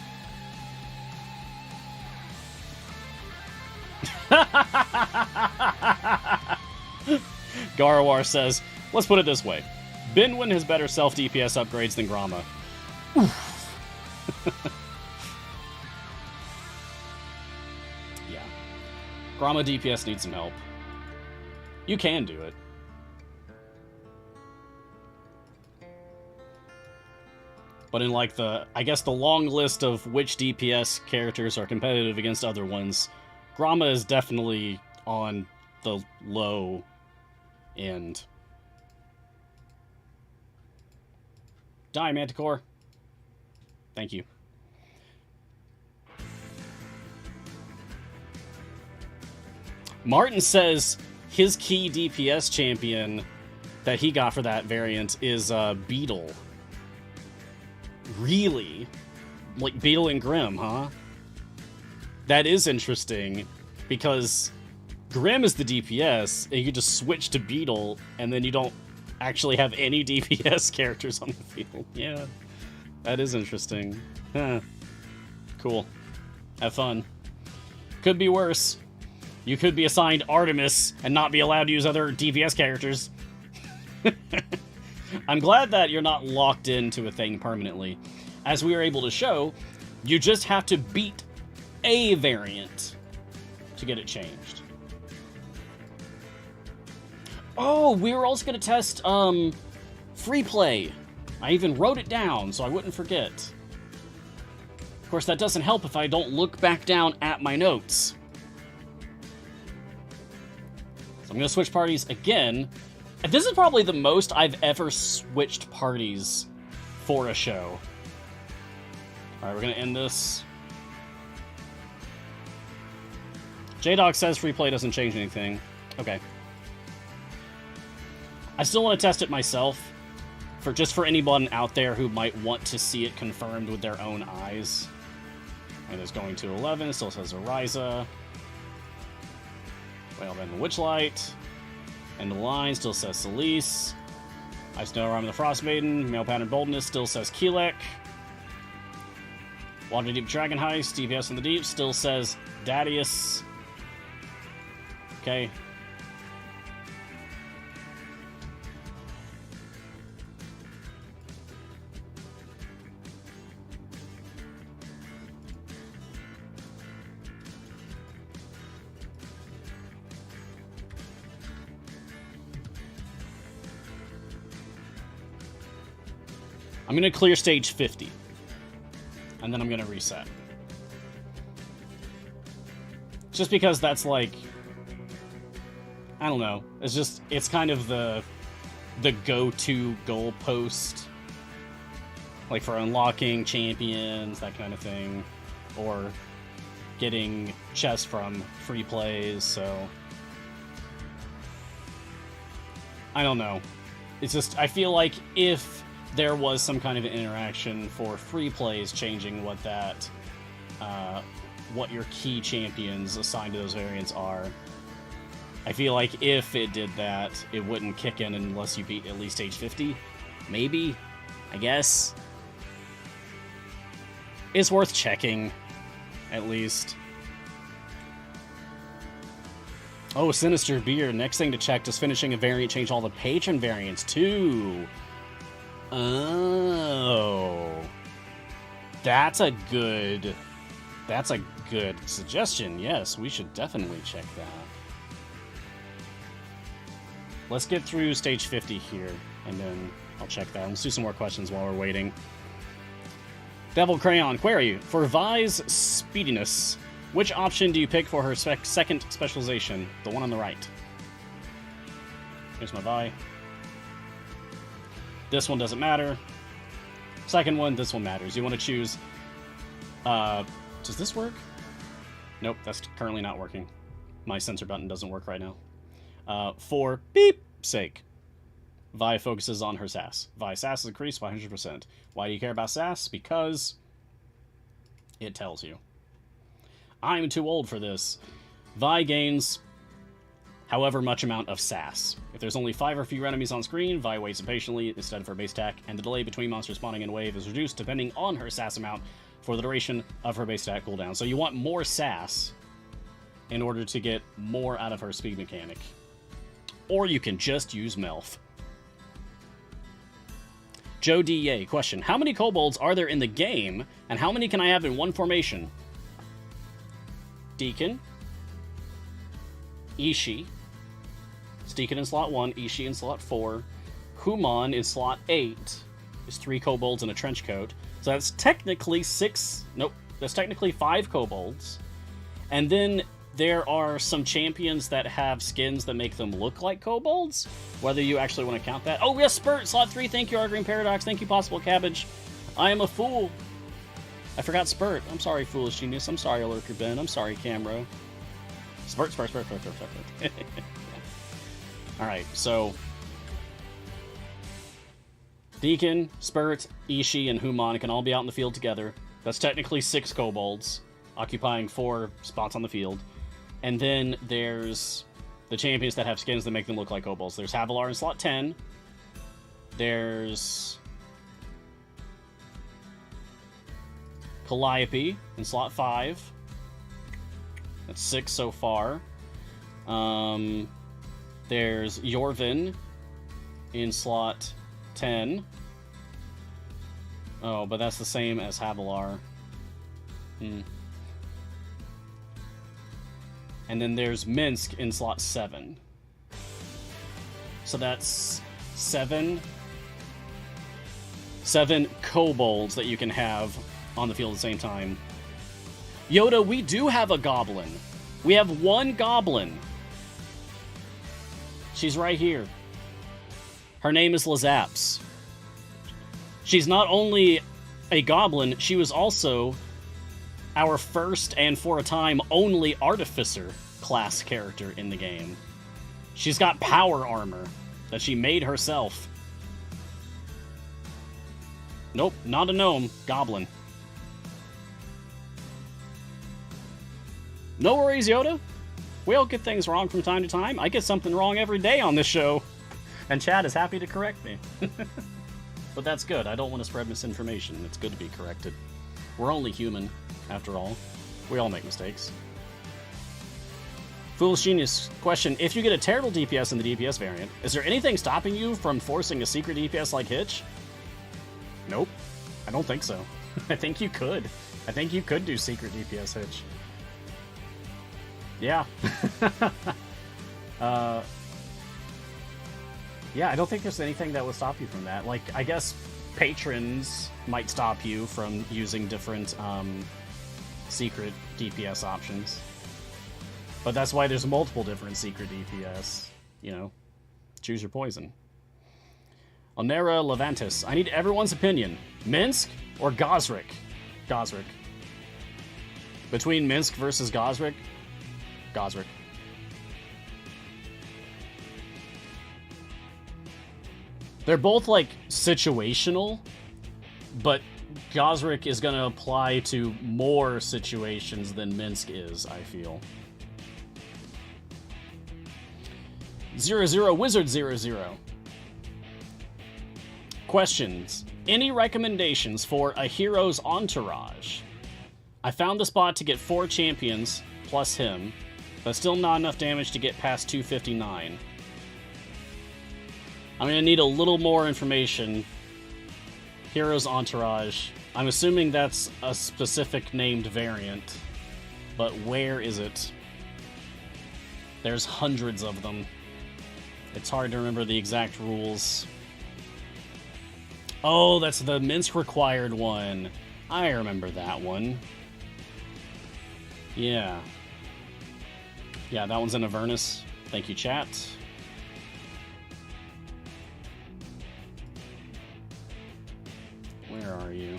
Garwar says, let's put it this way. Binwin has better self-DPS upgrades than Gromma. Yeah. Gromma DPS needs some help. You can do it. But in like I guess the long list of which DPS characters are competitive against other ones, Gromma is definitely on the low end. Die, Manticore. Thank you. Martin says his key DPS champion that he got for that variant is Beetle. Really? Like Beetle and Grim, huh? That is interesting, because Grim is the DPS, and you just switch to Beetle, and then you don't actually have any DPS characters on the field. Yeah, that is interesting. Huh. Cool. Have fun. Could be worse. You could be assigned Artemis and not be allowed to use other DPS characters. I'm glad that you're not locked into a thing permanently. As we were able to show, you just have to beat a variant to get it changed. Oh, we were also going to test free play. I even wrote it down so I wouldn't forget. Of course, that doesn't help if I don't look back down at my notes. So I'm going to switch parties again. And this is probably the most I've ever switched parties for a show. Alright, we're going to end this. J-Dog says free play doesn't change anything. Okay. I still want to test it myself, just for anyone out there who might want to see it confirmed with their own eyes. And it's going to 11, still says Ariza. Well, then the Witchlight. And the line still says Celise. Ice Snow Arm of the Frost Maiden. Male Pattern Boldness still says Keelek. Waterdeep Dragon Heist, DPS in the Deep, still says Dadius. Okay. I'm going to clear stage 50. And then I'm going to reset. Just because that's like, I don't know. It's kind of the go-to goalpost Like for unlocking champions, that kind of thing. Or getting chests from free plays, so... I don't know. It's just, I feel like if there was some kind of an interaction for free plays changing what that, what your key champions assigned to those variants are, I feel like if it did that, it wouldn't kick in unless you beat at least age 50. Maybe? I guess? It's worth checking, at least. Oh, Sinister Beer. Next thing to check, does finishing a variant change all the patron variants too? Oh. That's a good suggestion. Yes, we should definitely check that. Let's get through stage 50 here, and then I'll check that. Let's do some more questions while we're waiting. Devil Crayon, query. For Vi's speediness, which option do you pick for her second specialization? The one on the right. Here's my Vi. This one doesn't matter. Second one, this one matters. You want to choose... does this work? Nope, that's currently not working. My sensor button doesn't work right now. For beep sake, Vi focuses on her sass. Vi sass is increased by 100%. Why do you care about sass? Because it tells you. I'm too old for this. Vi gains however much amount of sass. If there's only 5 or fewer enemies on screen, Vi waits impatiently instead of her base attack, and the delay between monsters spawning in a wave is reduced depending on her sass amount for the duration of her base attack cooldown. So you want more sass in order to get more out of her speed mechanic. Or you can just use Melf. Joe D. Question. How many kobolds are there in the game, and how many can I have in one formation? Deacon. Ishii. It's Deacon in slot 1, Ishii in slot 4. Human in slot 8. There's 3 kobolds in a trench coat. So that's technically 6... Nope. That's technically 5 kobolds. And then there are some champions that have skins that make them look like kobolds. Whether you actually want to count that. Oh, yes, Spurt! Slot 3, thank you, Argreen Paradox. Thank you, Possible Cabbage. I am a fool. I forgot Spurt. I'm sorry, Foolish Genius. I'm sorry, Lurker Ben. I'm sorry, Camro. Spurt. Alright, so... Deacon, Spurt, Ishii, and Human can all be out in the field together. That's technically 6 kobolds, occupying 4 spots on the field. And then there's the champions that have skins that make them look like kobolds. There's Havilar in slot 10. There's Calliope in slot 5. That's 6 so far. There's Yorvin in slot 10. Oh, but that's the same as Havilar. And then there's Minsk in slot 7. So that's 7 kobolds that you can have on the field at the same time. Yoda, we do have a goblin. We have 1 goblin. She's right here. Her name is Lazaps. She's not only a goblin, she was also our first and for a time only Artificer class character in the game. She's got power armor that she made herself. Nope, not a gnome, goblin. No worries, Yoda. We all get things wrong from time to time. I get something wrong every day on this show. And Chad is happy to correct me. But that's good. I don't want to spread misinformation. It's good to be corrected. We're only human, after all. We all make mistakes. Foolish Genius question. If you get a terrible DPS in the DPS variant, is there anything stopping you from forcing a secret DPS like Hitch? Nope. I don't think so. I think you could. I think you could do secret DPS Hitch. Yeah. Yeah, I don't think there's anything that would stop you from that. Like, I guess patrons might stop you from using different secret DPS options. But that's why there's multiple different secret DPS. You know, choose your poison. Onera Levantis. I need everyone's opinion. Minsk or Gosrick? Gosrick. Between Minsk versus Gosrick? Gosrick. They're both, like, situational, but Gosrick is going to apply to more situations than Minsk is, I feel. 00 Wizard 00. Questions. Any recommendations for a hero's entourage? I found the spot to get 4 champions, plus him, but still not enough damage to get past 259. I'm going to need a little more information. Hero's entourage. I'm assuming that's a specific named variant, but where is it? There's hundreds of them. It's hard to remember the exact rules. Oh, that's the Minsk required one. I remember that one. Yeah. Yeah, that one's in Avernus. Thank you, chat. Where are you?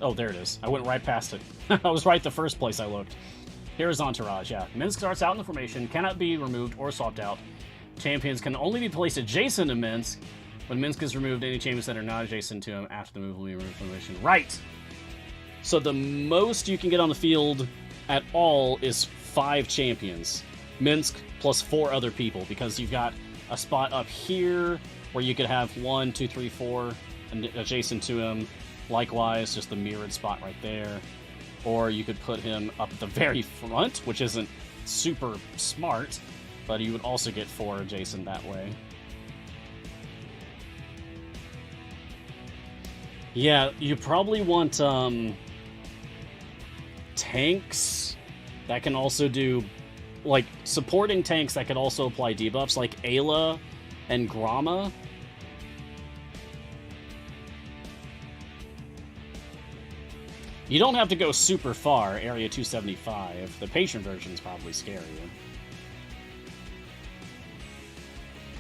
Oh, there it is. I went right past it. I was right the first place I looked. Here's Entourage, yeah. Minsk starts out in the formation, cannot be removed or swapped out. Champions can only be placed adjacent to Minsk. When Minsk is removed, any champions that are not adjacent to him after the move will be removed from the formation. Right! So the most you can get on the field at all is 5 champions. Minsk plus 4 other people, because you've got a spot up here where you could have 1, 2, 3, 4 and adjacent to him. Likewise, just the mirrored spot right there. Or you could put him up at the very front, which isn't super smart, but you would also get 4 adjacent that way. Yeah, you probably want tanks that can also do, like, supporting tanks that could also apply debuffs, like Ayla and Gromma. You don't have to go super far, Area 275. The patron version is probably scarier.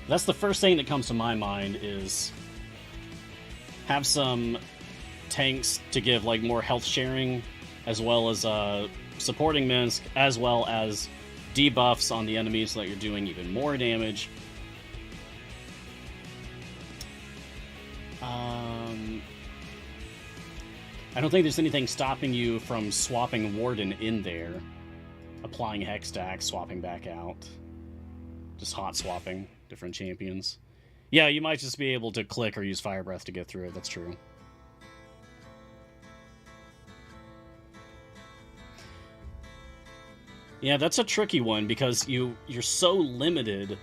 That's the first thing that comes to my mind is have some tanks to give like more health sharing, as well as supporting Minsk, as well as debuffs on the enemies so that you're doing even more damage. I don't think there's anything stopping you from swapping Warden in there. Applying Hex Stack, swapping back out. Just hot swapping different champions. Yeah, you might just be able to click or use Fire Breath to get through it, that's true. Yeah, that's a tricky one because you're so limited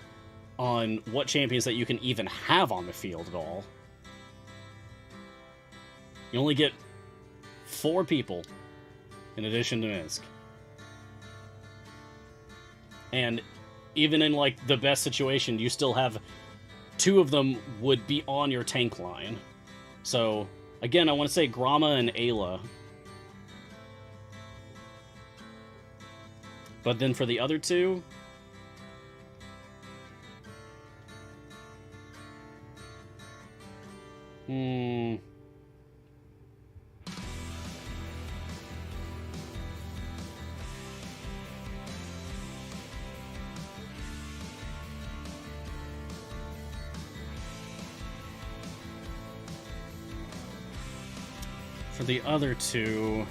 on what champions that you can even have on the field at all. You only get 4 people in addition to Minsk. And even in like the best situation, you still have 2 of them would be on your tank line. So again, I want to say Gromma and Ayla. But then for the other 2, for the other 2,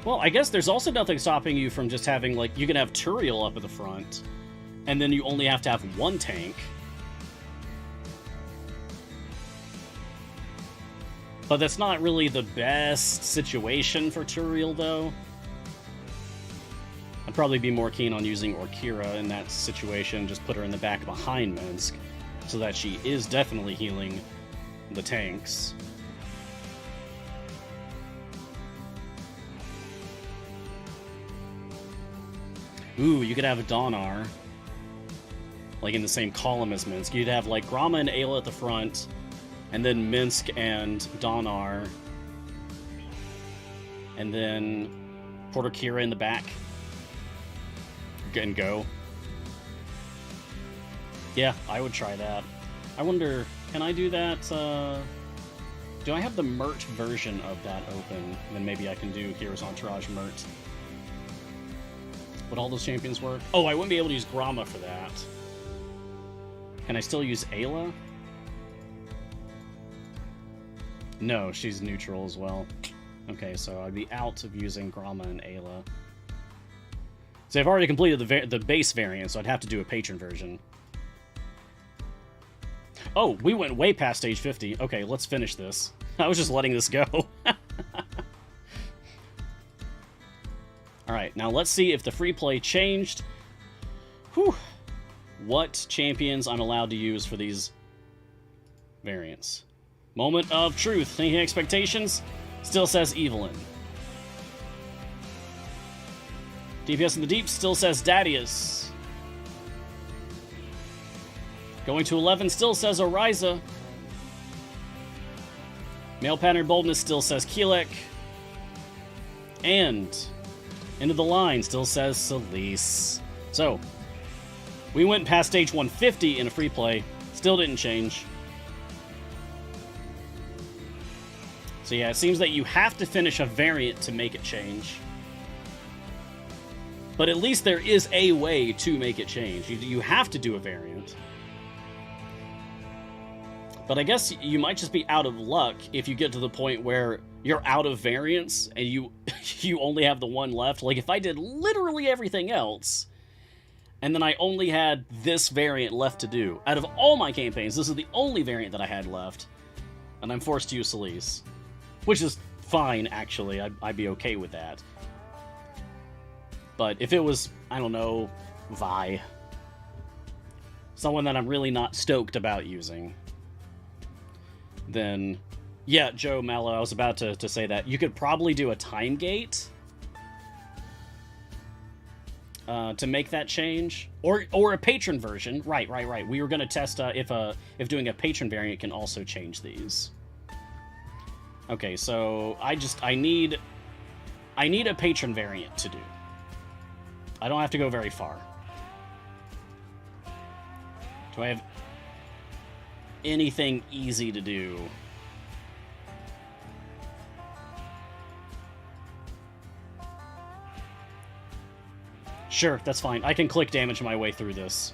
well, I guess there's also nothing stopping you from just having, like, you can have Turiel up at the front, and then you only have to have 1 tank. But that's not really the best situation for Turiel, though. I'd probably be more keen on using Orkira in that situation, just put her in the back behind Minsk, so that she is definitely healing the tanks. Ooh, you could have a Donar, like in the same column as Minsk. You'd have like Gromma and Ayla at the front, and then Minsk and Donar, and then Porter Kira in the back. And go. Yeah, I would try that. I wonder, can I do that? Do I have the Mert version of that open? Then maybe I can do Heroes Entourage Mert. Would all those champions work? Oh, I wouldn't be able to use Grama for that. Can I still use Ayla? No, she's neutral as well. Okay, so I'd be out of using Grama and Ayla. So I've already completed the base variant, so I'd have to do a patron version. Oh, we went way past stage 50. Okay, let's finish this. I was just letting this go. Alright, now let's see if the free play changed. Whew. What champions I'm allowed to use for these variants. Moment of truth. Thinking expectations? Still says Evelyn. DPS in the deep still says Dadius. Going to 11 still says Oriza. Male pattern boldness still says Keelek. And into the line still says Celise. So, we went past stage 150 in a free play. Still didn't change. So yeah, it seems that you have to finish a variant to make it change. But at least there is a way to make it change. You have to do a variant. But I guess you might just be out of luck if you get to the point where you're out of variants and you only have the one left. Like, if I did literally everything else, and then I only had this variant left to do. Out of all my campaigns, this is the only variant that I had left. And I'm forced to use Celise. Which is fine, actually. I'd be okay with that. But if it was, I don't know, Vi. Someone that I'm really not stoked about using. Then, yeah, Joe Mallow, I was about to say that. You could probably do a time gate to make that change. Or a patron version. Right. We were going to test if doing a patron variant can also change these. Okay, so I need a patron variant to do. I don't have to go very far. Do I have anything easy to do? Sure, that's fine. I can click damage my way through this.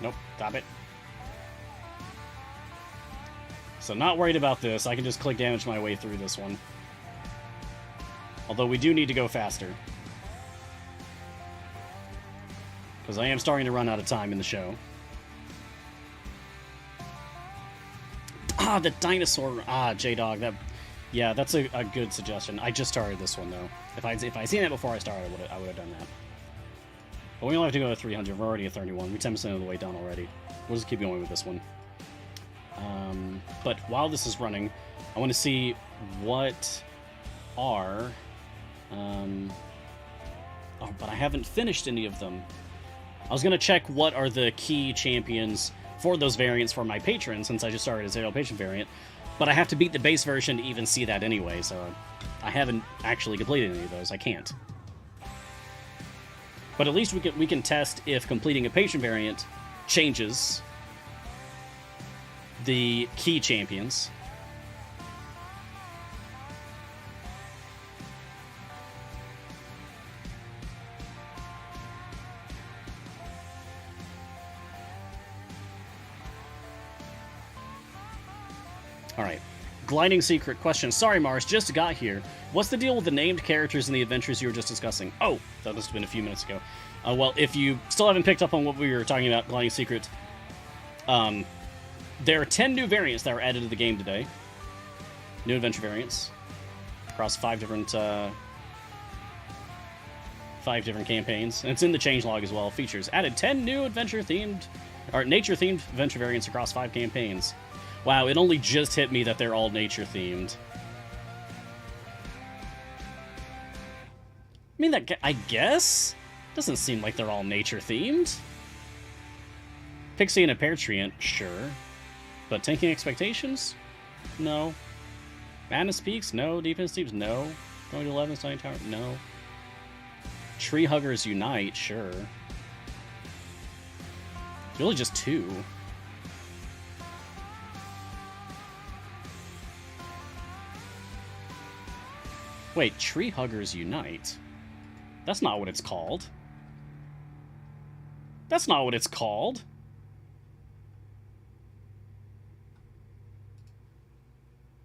Nope, stop it. So not worried about this. I can just click damage my way through this one. Although we do need to go faster. Because I am starting to run out of time in the show. Ah, the dinosaur. Ah, J-Dog. Yeah, that's a good suggestion. I just started this one, though. If I'd seen that before I started, I would have done that. But we only have to go to 300. We're already at 31. We're 10% of the way down already. We'll just keep going with this one. But while this is running, I want to see what are... oh, but I haven't finished any of them. I was going to check what are the key champions for those variants for my patron, since I just started a Zero patron variant. But I have to beat the base version to even see that anyway, so I haven't actually completed any of those. I can't. But at least we can test if completing a patron variant changes the key champions. Alright. Gliding secret question. Sorry, Mars, just got here. What's the deal with the named characters in the adventures you were just discussing? Oh, that must have been a few minutes ago. Well, if you still haven't picked up on what we were talking about, Gliding Secret, there are 10 new variants that were added to the game today. New adventure variants. Across 5 different campaigns. And it's in the changelog as well. Features. Added 10 new nature-themed adventure variants across 5 campaigns. Wow, it only just hit me that they're all nature-themed. I mean, I guess? Doesn't seem like they're all nature-themed. Pixie and a Pear Treant, sure. But Tanking Expectations? No. Madness Peaks? No. Defense Teams? No. Going to 11, Stunning Tower? No. Tree Huggers Unite? Sure. It's really just 2. Wait, Tree Huggers Unite? That's not what it's called. That's not what it's called.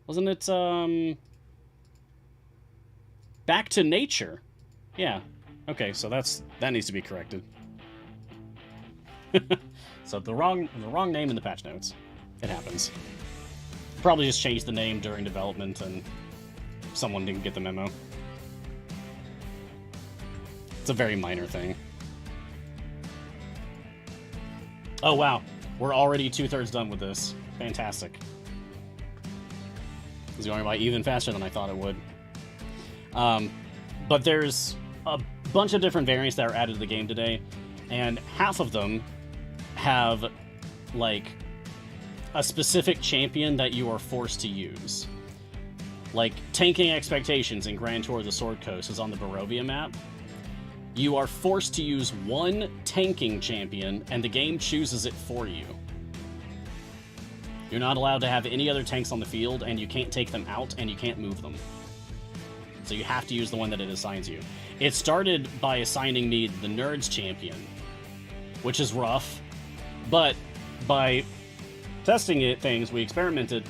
Wasn't it, Back to Nature? Yeah. Okay, so that needs to be corrected. So the wrong name in the patch notes. It happens. Probably just changed the name during development and someone didn't get the memo. It's a very minor thing. Oh wow, we're already 2/3 done with this. Fantastic. It's going by even faster than I thought it would. But there's a bunch of different variants that are added to the game today, and half of them have, like, a specific champion that you are forced to use. Like, Tanking Expectations in Grand Tour of the Sword Coast is on the Barovia map. You are forced to use one tanking champion, and the game chooses it for you. You're not allowed to have any other tanks on the field, and you can't take them out, and you can't move them. So you have to use the one that it assigns you. It started by assigning me the Nerds champion, which is rough, but by testing we experimented,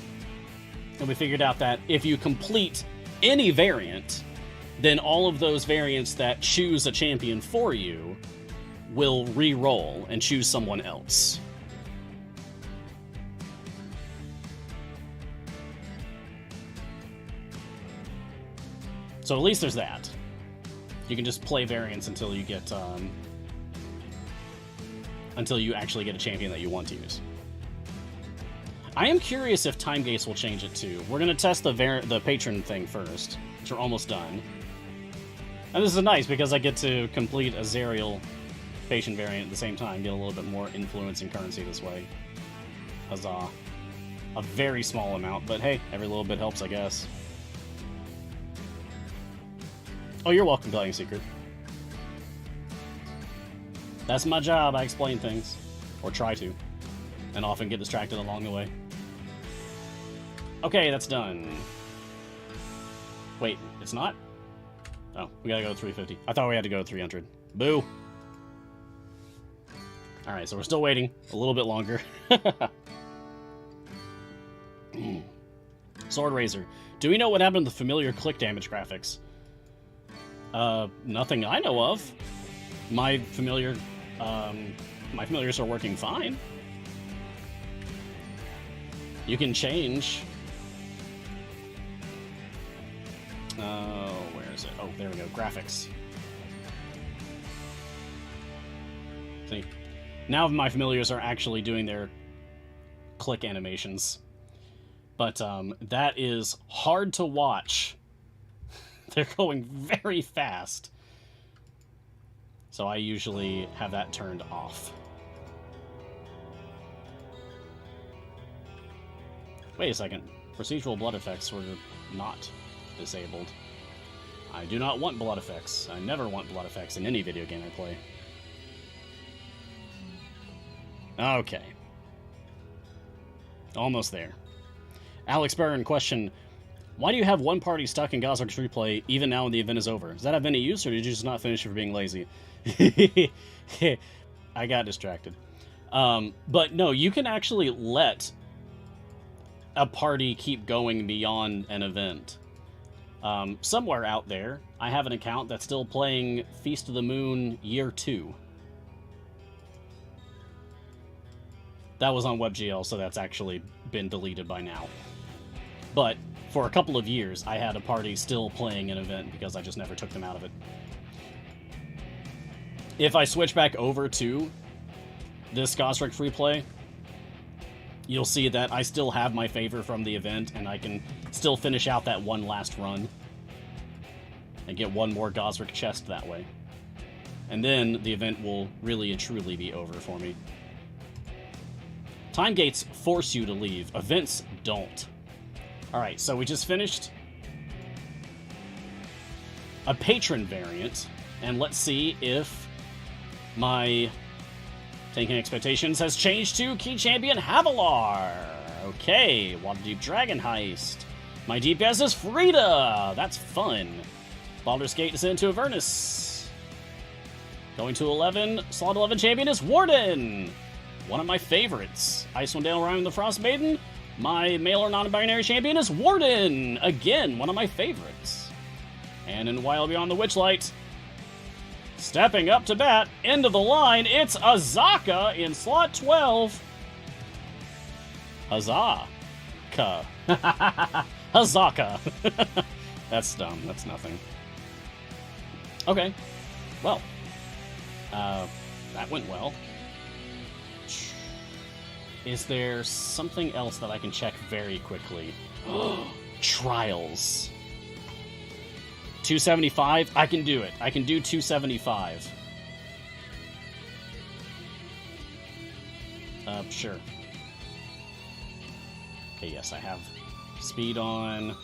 and we figured out that if you complete any variant, then all of those variants that choose a champion for you will re-roll and choose someone else. So at least there's that. You can just play variants until you get, until you actually get a champion that you want to use. I am curious if Time Gates will change it too. We're gonna test the patron thing first, which we're almost done. And this is nice because I get to complete a Zerial patron variant at the same time, get a little bit more influence and currency this way. Huzzah. A very small amount, but hey, every little bit helps, I guess. Oh, you're welcome, Dying Secret. That's my job, I explain things. Or try to. And often get distracted along the way. Okay, that's done. Wait, it's not? Oh, we gotta go to 350. I thought we had to go to 300. Boo! Alright, so we're still waiting a little bit longer. Sword Razor. Do we know what happened to the familiar click damage graphics? Nothing I know of. My familiars are working fine. You can change. Where is it? Oh, there we go. Graphics. See? Now my familiars are actually doing their click animations. But, that is hard to watch. They're going very fast. So I usually have that turned off. Wait a second. Procedural blood effects were not disabled. I do not want blood effects. I never want blood effects in any video game I play. Okay. Almost there. Alex Barron question: why do you have one party stuck in Gosrick's replay even now when the event is over? Does that have any use, or did you just not finish it for being lazy? I got distracted. But no, you can actually let a party keep going beyond an event. Somewhere out there, I have an account that's still playing Feast of the Moon Year 2. That was on WebGL, so that's actually been deleted by now. But for a couple of years, I had a party still playing an event because I just never took them out of it. If I switch back over to this Gosrick free play, you'll see that I still have my favor from the event, and I can still finish out that one last run. and get one more Gosrick chest that way. And then the event will really and truly be over for me. Time gates force you to leave. Events don't. Alright, so we just finished a patron variant, and let's see if my Tanking Expectations has changed to Key Champion Havilar. Okay, Waterdeep Dragon Heist. My DPS is Frida. That's fun. Baldur's Gate is into Avernus. Going to 11, slot 11 champion is Warden. One of my favorites. Icewind Dale Rhyme the Frost Maiden. My male or non-binary champion is Warden. Again, one of my favorites. And in Wild Beyond the Witchlight, stepping up to bat, end of the line, it's Azaka in slot 12. Azaka. Azaka. That's dumb. That's nothing. Okay. Well. That went well. Is there something else that I can check very quickly? Trials. 275? I can do it. I can do 275. Sure. Okay, yes, I have speed on.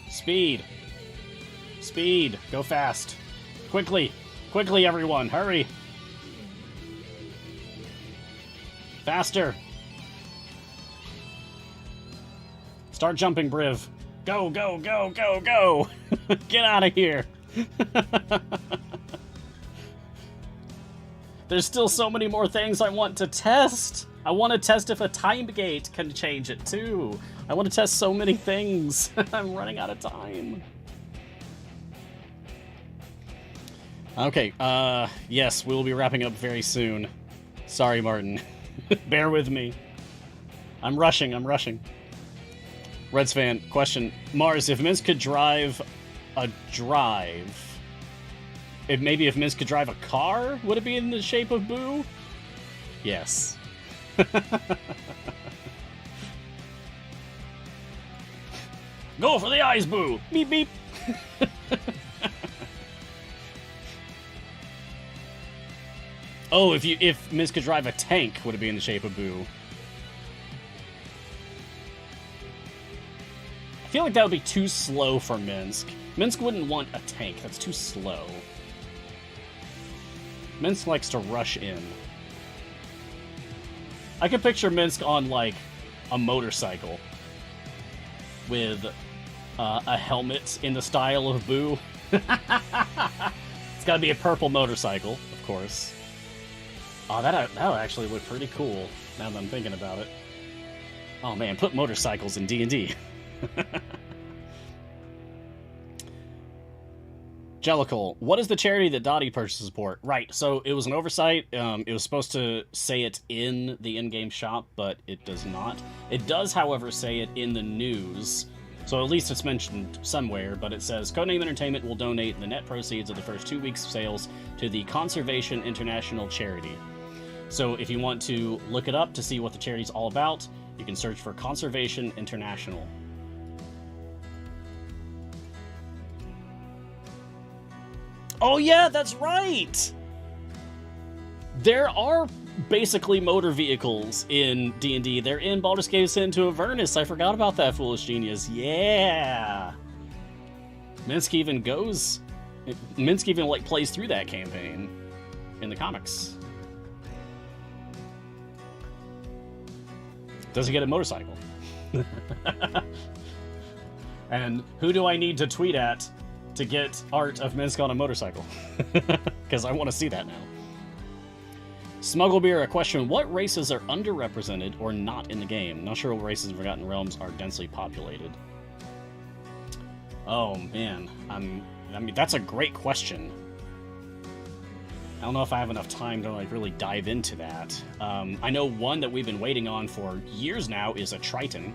Speed! Speed! Go fast! Quickly! Quickly, everyone! Hurry! Faster! Start jumping, Briv. Go, go, go, go, go! Get out of here! There's still so many more things I want to test! I want to test if a time gate can change it, too. I want to test so many things. I'm running out of time. Okay, yes, we will be wrapping up very soon. Sorry, Martin. Bear with me. I'm rushing. Reds fan, question. Mars, if Minsk could drive a drive... if Minsk could drive a car, would it be in the shape of Boo? Yes. Go for the eyes, Boo! Beep, beep! Oh, if Minsk could drive a tank, would it be in the shape of Boo? I feel like that would be too slow for Minsk. Minsk wouldn't want a tank. That's too slow. Minsk likes to rush in. I could picture Minsk on, like, a motorcycle with a helmet in the style of Boo. It's gotta be a purple motorcycle, of course. Oh, that would actually look pretty cool, now that I'm thinking about it. Oh man, put motorcycles in D&D. Jellicle, what is the charity that Dottie purchases support? Right, so it was an oversight. It was supposed to say it in the in-game shop, but it does not. It does, however, say it in the news. So at least it's mentioned somewhere, but it says, Codename Entertainment will donate the net proceeds of the first 2 weeks of sales to the Conservation International charity. So if you want to look it up to see what the charity's all about, you can search for Conservation International. Oh yeah, that's right! There are basically motor vehicles in D&D. They're in Baldur's Gate into Avernus. I forgot about that, foolish genius. Yeah! Minsk even like plays through that campaign in the comics. Does he get a motorcycle? And who do I need to tweet at to get art of Minsk on a motorcycle? Because I want to see that now. Smugglebeer, a question. What races are underrepresented or not in the game? Not sure what races in Forgotten Realms are densely populated. Oh, man. I mean, that's a great question. I don't know if I have enough time to like really dive into that. I know one that we've been waiting on for years now is a Triton.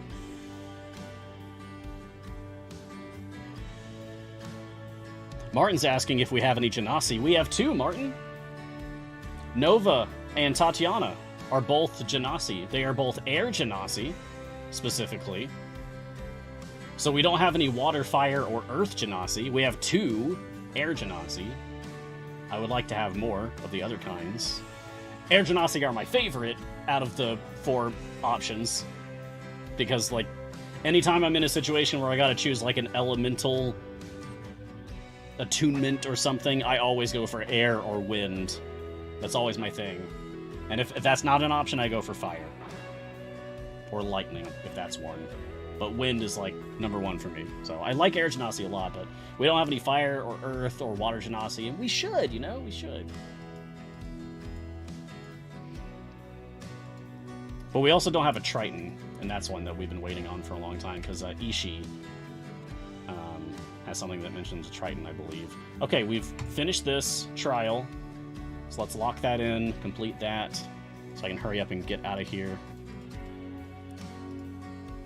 Martin's asking if we have any Genasi. We have two, Martin. Nova and Tatiana are both Genasi. They are both Air Genasi, specifically. So we don't have any water, fire, or earth genasi. We have 2 air genasi. I would like to have more of the other kinds. Air genasi are my favorite out of the 4 options. Because, like, anytime I'm in a situation where I gotta choose, like, an elemental attunement or something, I always go for air or wind. That's always my thing. And if that's not an option, I go for fire. Or lightning, if that's one. But wind is, like, number 1 for me. So I like air genasi a lot, but we don't have any fire or earth or water genasi, and we should, you know? We should. But we also don't have a Triton, and that's one that we've been waiting on for a long time, because Ishii has something that mentions a Triton, I believe. Okay, we've finished this trial, so let's lock that in, complete that, so I can hurry up and get out of here.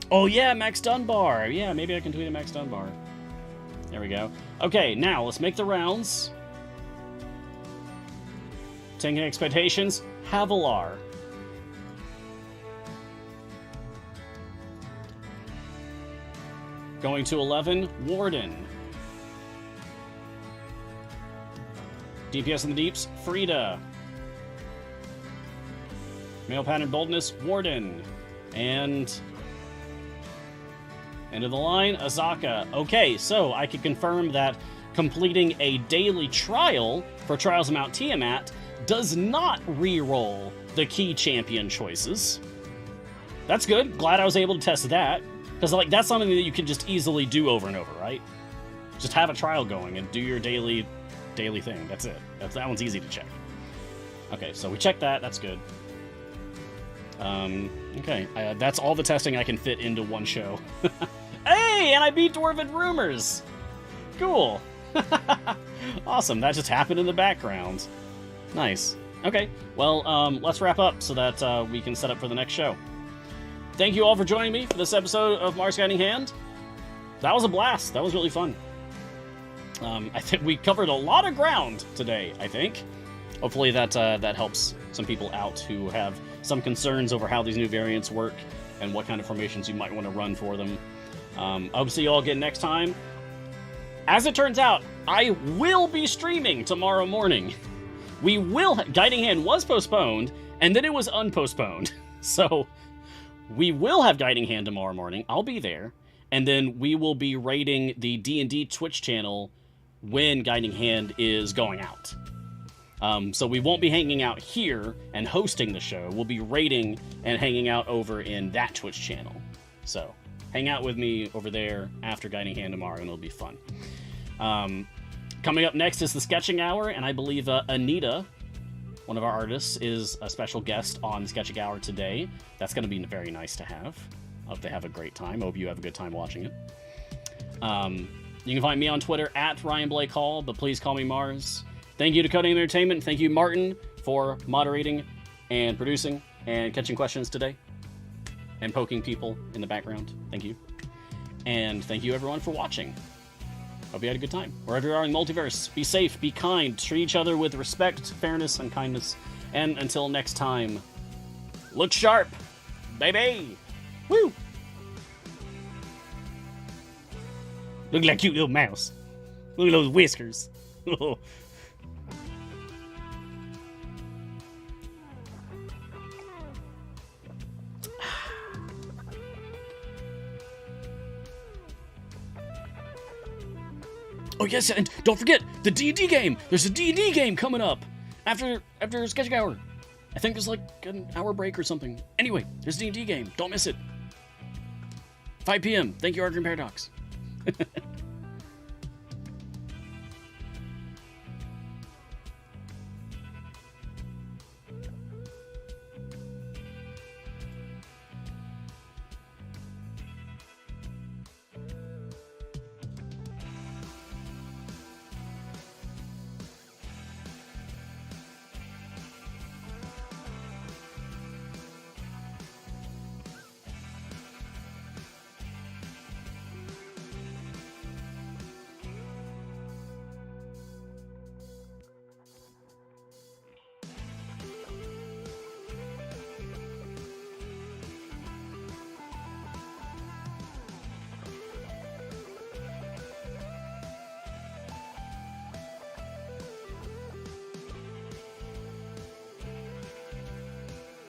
Oh yeah, Max Dunbar! Yeah, maybe I can tweet at Max Dunbar. There we go. Okay, now let's make the rounds. Tanking expectations, Havilar. Going to 11, Warden. DPS in the deeps, Frida. Male pattern boldness, Warden. And end of the line, Azaka. Okay, so I can confirm that completing a daily trial for Trials of Mount Tiamat does not re-roll the key champion choices. That's good. Glad I was able to test that. Because, like, that's something that you can just easily do over and over, right? Just have a trial going and do your daily thing. That's it. That one's easy to check. Okay, so we checked that. That's good. Okay. That's all the testing I can fit into one show. Hey, and I beat Dwarven Rumors! Cool. Awesome. That just happened in the background. Nice. Okay, well, let's wrap up so that we can set up for the next show. Thank you all for joining me for this episode of Mars Guiding Hand. That was a blast. That was really fun. I think we covered a lot of ground today, I think. Hopefully that helps some people out who have some concerns over how these new variants work and what kind of formations you might want to run for them. I hope to see you all again next time. As it turns out, I will be streaming tomorrow morning. Guiding Hand was postponed, and then it was unpostponed. So we will have Guiding Hand tomorrow morning. I'll be there. And then we will be raiding the D&D Twitch channel when Guiding Hand is going out. So we won't be hanging out here and hosting the show. We'll be raiding and hanging out over in that Twitch channel. So hang out with me over there after Guiding Hand tomorrow, and it'll be fun. Coming up next is the Sketching Hour, and I believe Anita, one of our artists, is a special guest on the Sketching Hour today. That's going to be very nice to have. I hope they have a great time. I hope you have a good time watching it. You can find me on Twitter at Ryan Blake Hall, but please call me Mars. Thank you to Coding Entertainment. Thank you, Martin, for moderating and producing and catching questions today and poking people in the background. Thank you. And thank you, everyone, for watching. Hope you had a good time. Wherever you are in the multiverse, be safe, be kind, treat each other with respect, fairness, and kindness. And until next time, look sharp, baby! Woo! Look like a cute little mouse. Look at those whiskers. Oh yes, and don't forget the D&D game. There's a D&D game coming up after Sketching Hour. I think there's like an hour break or something. Anyway, there's a D&D game. Don't miss it. 5 p.m. Thank you, Arkham Paradox.